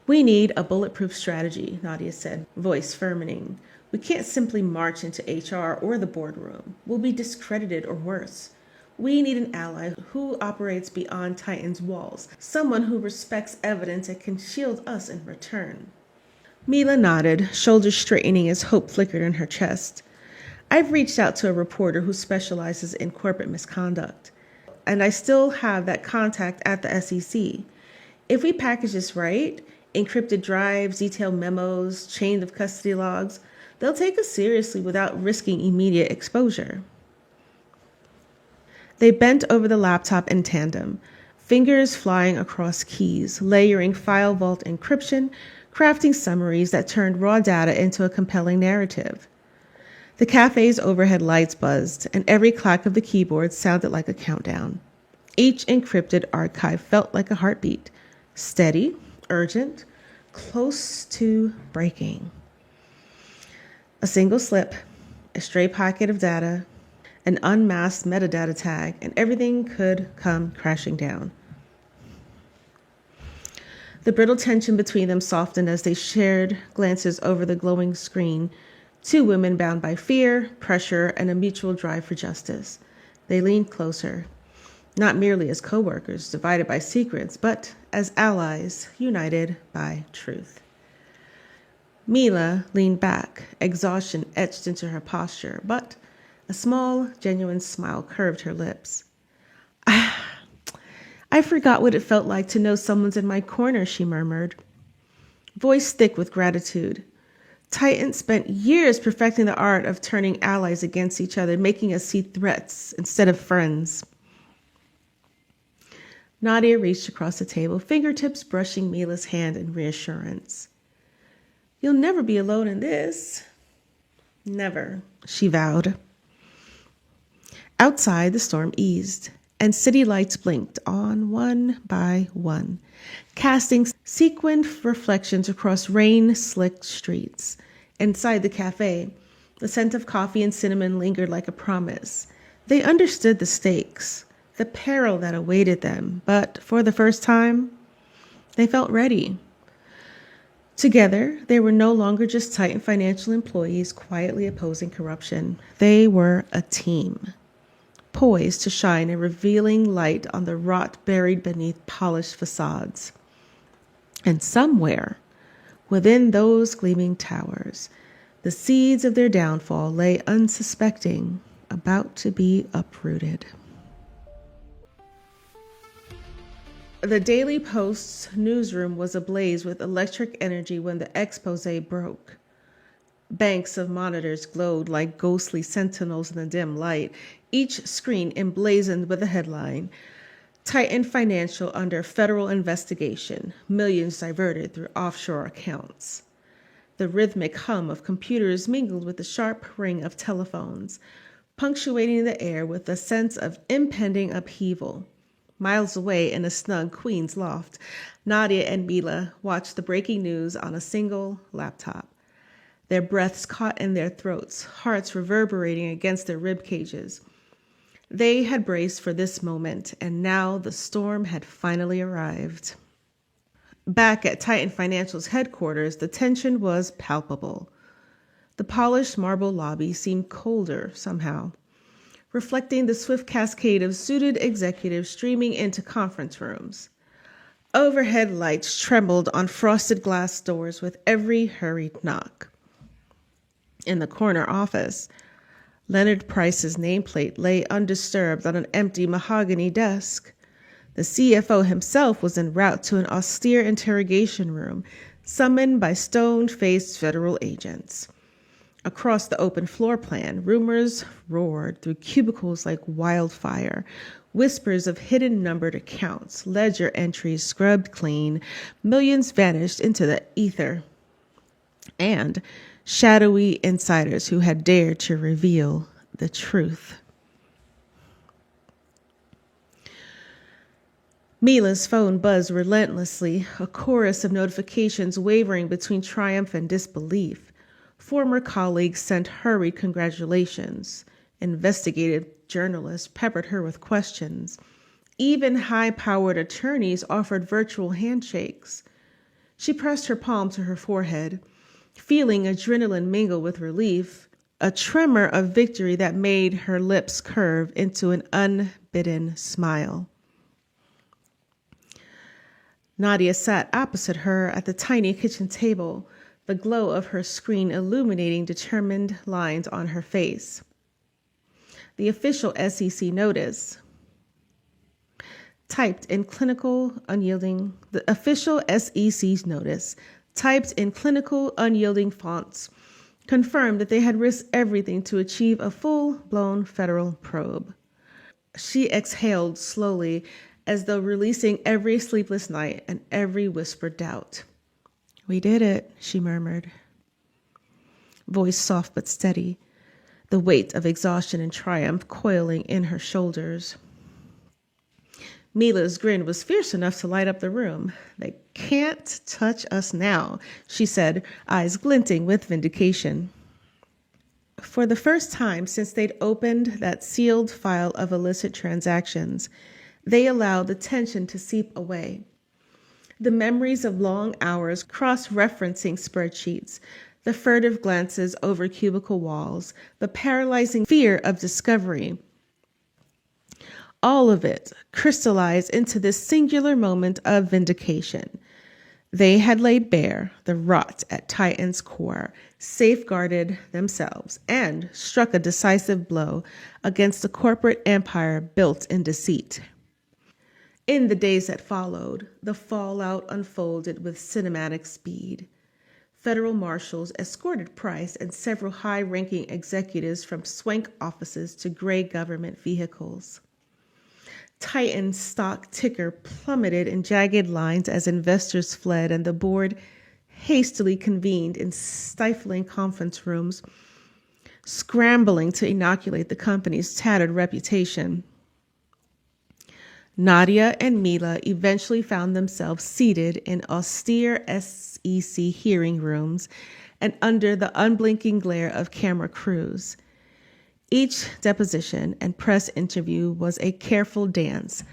"We need a bulletproof strategy," Nadia said, voice firming. "We can't simply march into HR or the boardroom. We'll be discredited or worse. We need an ally who operates beyond Titan's walls, someone who respects evidence and can shield us in return." Mila nodded, shoulders straightening as hope flickered in her chest. "I've reached out to a reporter who specializes in corporate misconduct, and I still have that contact at the SEC. If we package this right, encrypted drives, detailed memos, chain of custody logs, they'll take us seriously without risking immediate exposure." They bent over the laptop in tandem, fingers flying across keys, layering file vault encryption, crafting summaries that turned raw data into a compelling narrative. The cafe's overhead lights buzzed, and every clack of the keyboard sounded like a countdown. Each encrypted archive felt like a heartbeat, steady, urgent, close to breaking. A single slip, a stray packet of data, an unmasked metadata tag, and everything could come crashing down. The brittle tension between them softened as they shared glances over the glowing screen. Two women bound by fear, pressure, and a mutual drive for justice. They leaned closer, not merely as co-workers divided by secrets, but as allies united by truth. Mila leaned back, exhaustion etched into her posture, but a small, genuine smile curved her lips. "I forgot what it felt like to know someone's in my corner," she murmured, voice thick with gratitude. "Titan spent years perfecting the art of turning allies against each other, making us see threats instead of friends." Nadia reached across the table, fingertips brushing Mila's hand in reassurance. "You'll never be alone in this." "Never," she vowed. Outside, the storm eased, and city lights blinked on one by one, casting sequined reflections across rain-slicked streets. Inside the cafe, the scent of coffee and cinnamon lingered like a promise. They understood the stakes, the peril that awaited them, but for the first time, they felt ready. Together, they were no longer just Titan financial employees quietly opposing corruption. They were a team. poised to shine a revealing light on the rot buried beneath polished facades. And somewhere within those gleaming towers, the seeds of their downfall lay unsuspecting, about to be uprooted. The Daily Post's newsroom was ablaze with electric energy when the expose broke. Banks of monitors glowed like ghostly sentinels in the dim light, each screen emblazoned with a headline: Titan Financial under federal investigation, millions diverted through offshore accounts. The rhythmic hum of computers mingled with the sharp ring of telephones, punctuating the air with a sense of impending upheaval. Miles away in a snug Queens loft, Nadia and Mila watched the breaking news on a single laptop. Their breaths caught in their throats, hearts reverberating against their rib cages. They had braced for this moment, and now the storm had finally arrived. Back at Titan Financial's headquarters, the tension was palpable. The polished marble lobby seemed colder somehow, reflecting the swift cascade of suited executives streaming into conference rooms. Overhead lights trembled on frosted glass doors with every hurried knock. In the corner office, Leonard Price's nameplate lay undisturbed on an empty mahogany desk. The CFO himself was en route to an austere interrogation room, summoned by stone-faced federal agents. Across the open floor plan, rumors roared through cubicles like wildfire, whispers of hidden numbered accounts, ledger entries scrubbed clean, millions vanished into the ether, and shadowy insiders who had dared to reveal the truth. Mila's phone buzzed relentlessly, a chorus of notifications wavering between triumph and disbelief. Former colleagues sent hurried congratulations. Investigative journalists peppered her with questions. Even high-powered attorneys offered virtual handshakes. She pressed her palm to her forehead, feeling adrenaline mingle with relief, a tremor of victory that made her lips curve into an unbidden smile. Nadia sat opposite her at the tiny kitchen table, the glow of her screen illuminating determined lines on her face. The official SEC notice, typed in clinical, unyielding fonts, confirmed that they had risked everything to achieve a full-blown federal probe. She exhaled slowly, as though releasing every sleepless night and every whispered doubt. "We did it," she murmured, voice soft but steady, the weight of exhaustion and triumph coiling in her shoulders. Mila's grin was fierce enough to light up the room. "They can't touch us now," she said, eyes glinting with vindication. For the first time since they'd opened that sealed file of illicit transactions, they allowed the tension to seep away. The memories of long hours cross-referencing spreadsheets, the furtive glances over cubicle walls, the paralyzing fear of discovery, all of it crystallized into this singular moment of vindication. They had laid bare the rot at Titan's core, safeguarded themselves, and struck a decisive blow against the corporate empire built in deceit. In the days that followed, the fallout unfolded with cinematic speed. Federal marshals escorted Price and several high-ranking executives from swank offices to gray government vehicles. Titan's stock ticker plummeted in jagged lines as investors fled, and the board hastily convened in stifling conference rooms, scrambling to inoculate the company's tattered reputation. Nadia and Mila eventually found themselves seated in austere SEC hearing rooms and under the unblinking glare of camera crews. Each deposition and press interview was a careful dance,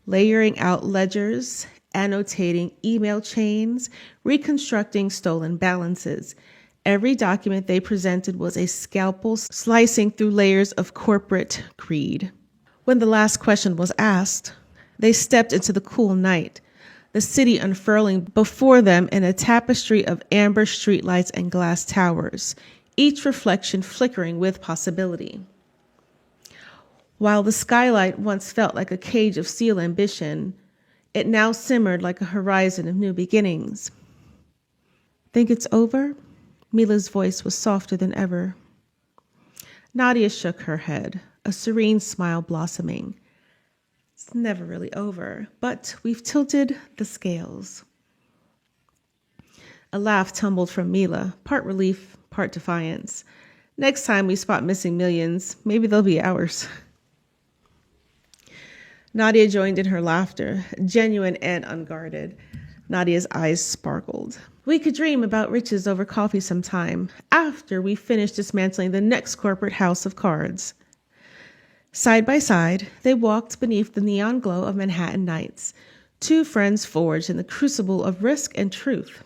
layering out ledgers, annotating email chains, reconstructing stolen balances. Every document they presented was a scalpel slicing through layers of corporate greed. When the last question was asked, they stepped into the cool night, the city unfurling before them in a tapestry of amber streetlights and glass towers, each reflection flickering with possibility. While the skylight once felt like a cage of steel ambition, it now simmered like a horizon of new beginnings. Think it's over? Mila's voice was softer than ever. Nadia shook her head, a serene smile blossoming. It's never really over, but we've tilted the scales. A laugh tumbled from Mila, part relief, part defiance. Next time we spot missing millions, maybe they'll be ours. Nadia joined in her laughter, genuine and unguarded. Nadia's eyes sparkled. We could dream about riches over coffee sometime, after we finish dismantling the next corporate house of cards. Side by side, they walked beneath the neon glow of Manhattan nights, two friends forged in the crucible of risk and truth.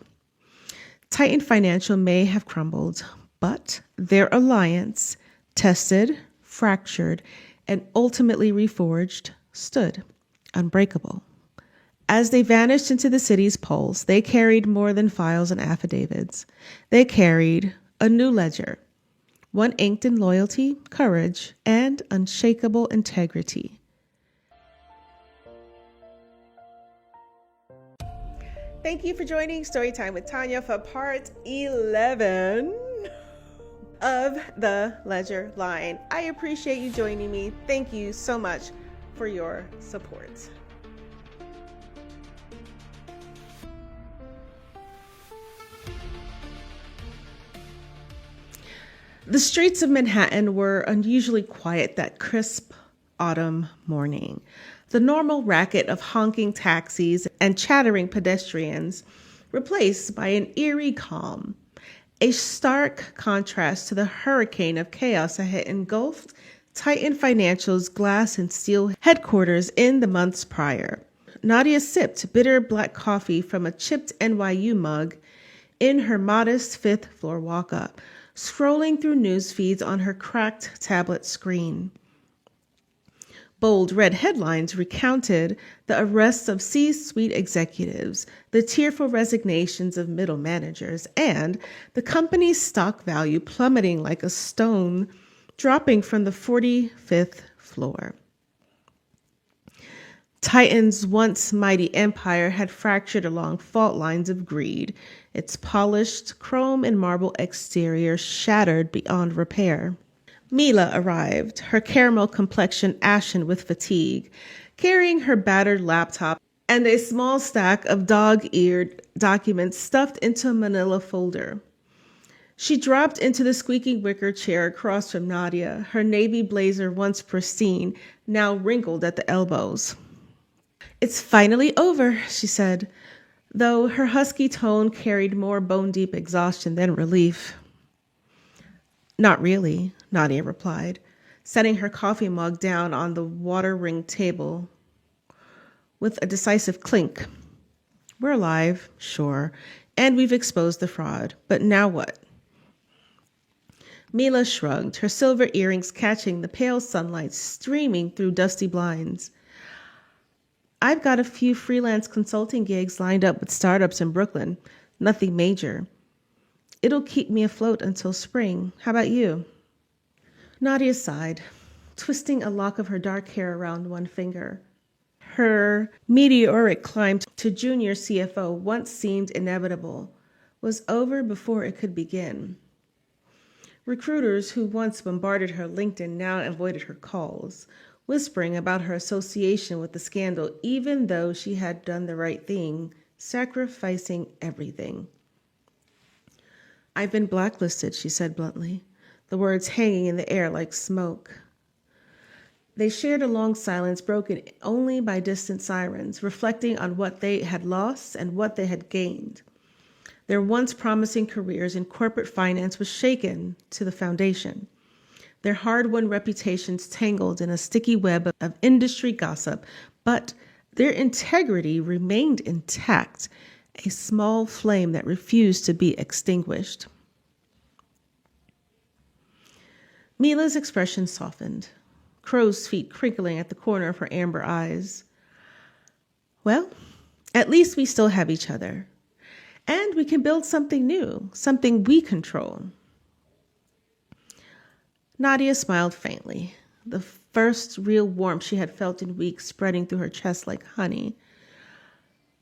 Titan Financial may have crumbled, but their alliance, tested, fractured, and ultimately reforged, stood unbreakable. As they vanished into the city's pulse, they carried more than files and affidavits. They carried a new ledger, one inked in loyalty, courage, and unshakable integrity. Thank you for joining Storytime with Tanya for part 11 of The Ledger Line. I appreciate you joining me. Thank you so much for your support. The streets of Manhattan were unusually quiet that crisp autumn morning. The normal racket of honking taxis and chattering pedestrians replaced by an eerie calm, a stark contrast to the hurricane of chaos that had engulfed Titan Financial's glass and steel headquarters in the months prior. Nadia sipped bitter black coffee from a chipped NYU mug in her modest fifth-floor walk-up, scrolling through news feeds on her cracked tablet screen. Bold red headlines recounted the arrests of C-suite executives, the tearful resignations of middle managers, and the company's stock value plummeting like a stone dropping from the 45th floor. Titan's once mighty empire had fractured along fault lines of greed, its polished chrome and marble exterior shattered beyond repair. Mila arrived, her caramel complexion ashen with fatigue, carrying her battered laptop and a small stack of dog-eared documents stuffed into a manila folder. She dropped into the squeaking wicker chair across from Nadia, her navy blazer once pristine, now wrinkled at the elbows. It's finally over, she said, though her husky tone carried more bone-deep exhaustion than relief. Not really, Nadia replied, setting her coffee mug down on the water-ringed table with a decisive clink. We're alive, sure, and we've exposed the fraud, but now what? Mila shrugged, her silver earrings catching the pale sunlight streaming through dusty blinds. I've got a few freelance consulting gigs lined up with startups in Brooklyn. Nothing major. It'll keep me afloat until spring. How about you? Nadia sighed, twisting a lock of her dark hair around one finger. Her meteoric climb to junior CFO, once seemed inevitable, was over before it could begin. Recruiters who once bombarded her LinkedIn now avoided her calls, whispering about her association with the scandal, even though she had done the right thing, sacrificing everything. I've been blacklisted, she said bluntly, the words hanging in the air like smoke. They shared a long silence broken only by distant sirens, reflecting on what they had lost and what they had gained. Their once promising careers in corporate finance was shaken to the foundation. Their hard-won reputations tangled in a sticky web of industry gossip, but their integrity remained intact, a small flame that refused to be extinguished. Mila's expression softened. crow's feet crinkling at the corner of her amber eyes. Well, at least we still have each other. And we can build something new, something we control. Nadia smiled faintly, the first real warmth she had felt in weeks spreading through her chest like honey.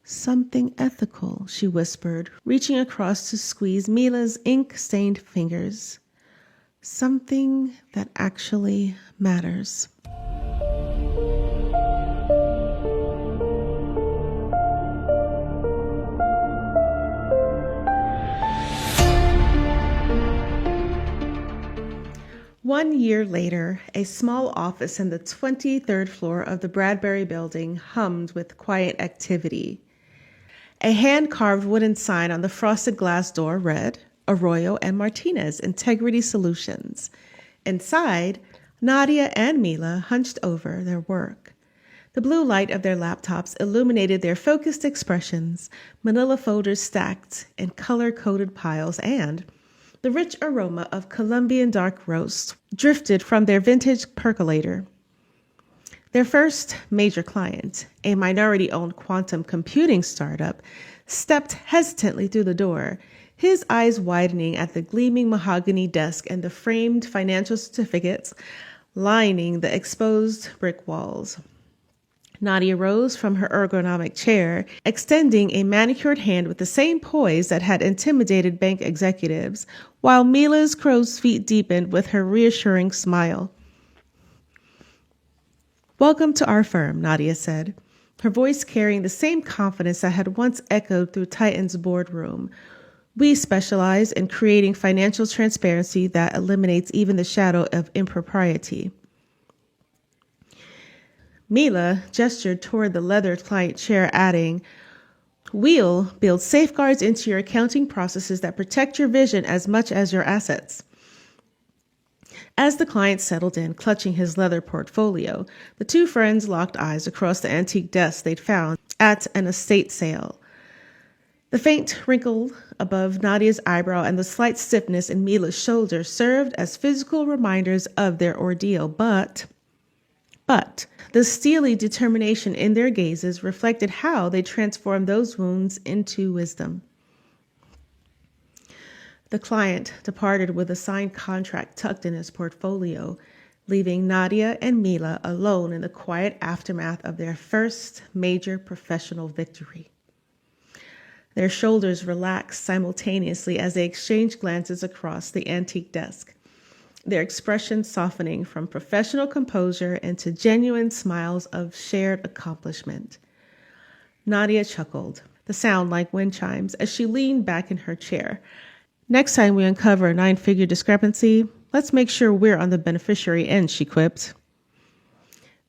Something ethical, she whispered, reaching across to squeeze Mila's ink-stained fingers. Something that actually matters. One year later, a small office in the 23rd floor of the Bradbury building hummed with quiet activity. A hand-carved wooden sign on the frosted glass door read, Arroyo and Martinez, Integrity Solutions. Inside, Nadia and Mila hunched over their work. The blue light of their laptops illuminated their focused expressions, manila folders stacked in color-coded piles, and the rich aroma of Colombian dark roast drifted from their vintage percolator. Their first major client, a minority-owned quantum computing startup, stepped hesitantly through the door, his eyes widening at the gleaming mahogany desk and the framed financial certificates lining the exposed brick walls. Nadia rose from her ergonomic chair, extending a manicured hand with the same poise that had intimidated bank executives, while Mila's crow's feet deepened with her reassuring smile. "Welcome to our firm," Nadia said, her voice carrying the same confidence that had once echoed through Titan's boardroom. "We specialize in creating financial transparency that eliminates even the shadow of impropriety." Mila gestured toward the leather client chair, adding, "We'll build safeguards into your accounting processes that protect your vision as much as your assets." As the client settled in, clutching his leather portfolio, the two friends locked eyes across the antique desk they'd found at an estate sale. The faint wrinkle above Nadia's eyebrow and the slight stiffness in Mila's shoulder served as physical reminders of their ordeal, but the steely determination in their gazes reflected how they transformed those wounds into wisdom. The client departed with a signed contract tucked in his portfolio, leaving Nadia and Mila alone in the quiet aftermath of their first major professional victory. Their shoulders relaxed simultaneously as they exchanged glances across the antique desk, their expressions softening from professional composure into genuine smiles of shared accomplishment. Nadia chuckled, the sound like wind chimes, as she leaned back in her chair. "Next time we uncover a 9-figure discrepancy, let's make sure we're on the beneficiary end," she quipped.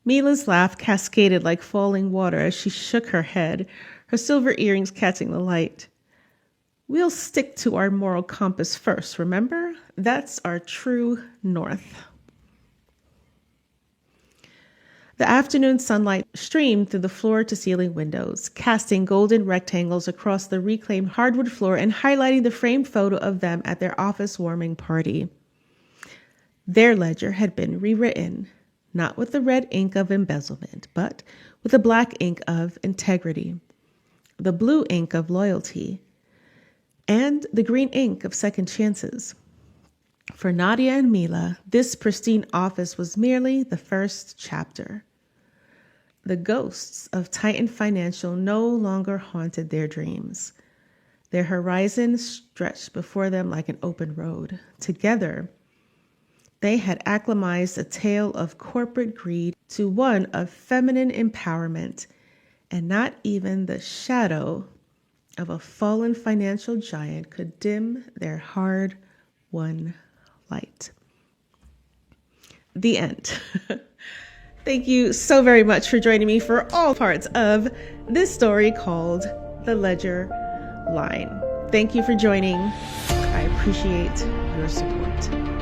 Mila's laugh cascaded like falling water as she shook her head, her silver earrings catching the light. "We'll stick to our moral compass first, remember? That's our true north." The afternoon sunlight streamed through the floor-to-ceiling windows, casting golden rectangles across the reclaimed hardwood floor and highlighting the framed photo of them at their office warming party. Their ledger had been rewritten, not with the red ink of embezzlement, but with the black ink of integrity, the blue ink of loyalty, and the green ink of second chances. For Nadia and Mila, this pristine office was merely the first chapter. The ghosts of Titan Financial no longer haunted their dreams. Their horizon stretched before them like an open road. Together, they had acclimatized a tale of corporate greed to one of feminine empowerment, and not even the shadow of a fallen financial giant could dim their hard-won light. The end. Thank you so very much for joining me for all parts of this story called The Ledger Line. Thank you for joining. I appreciate your support.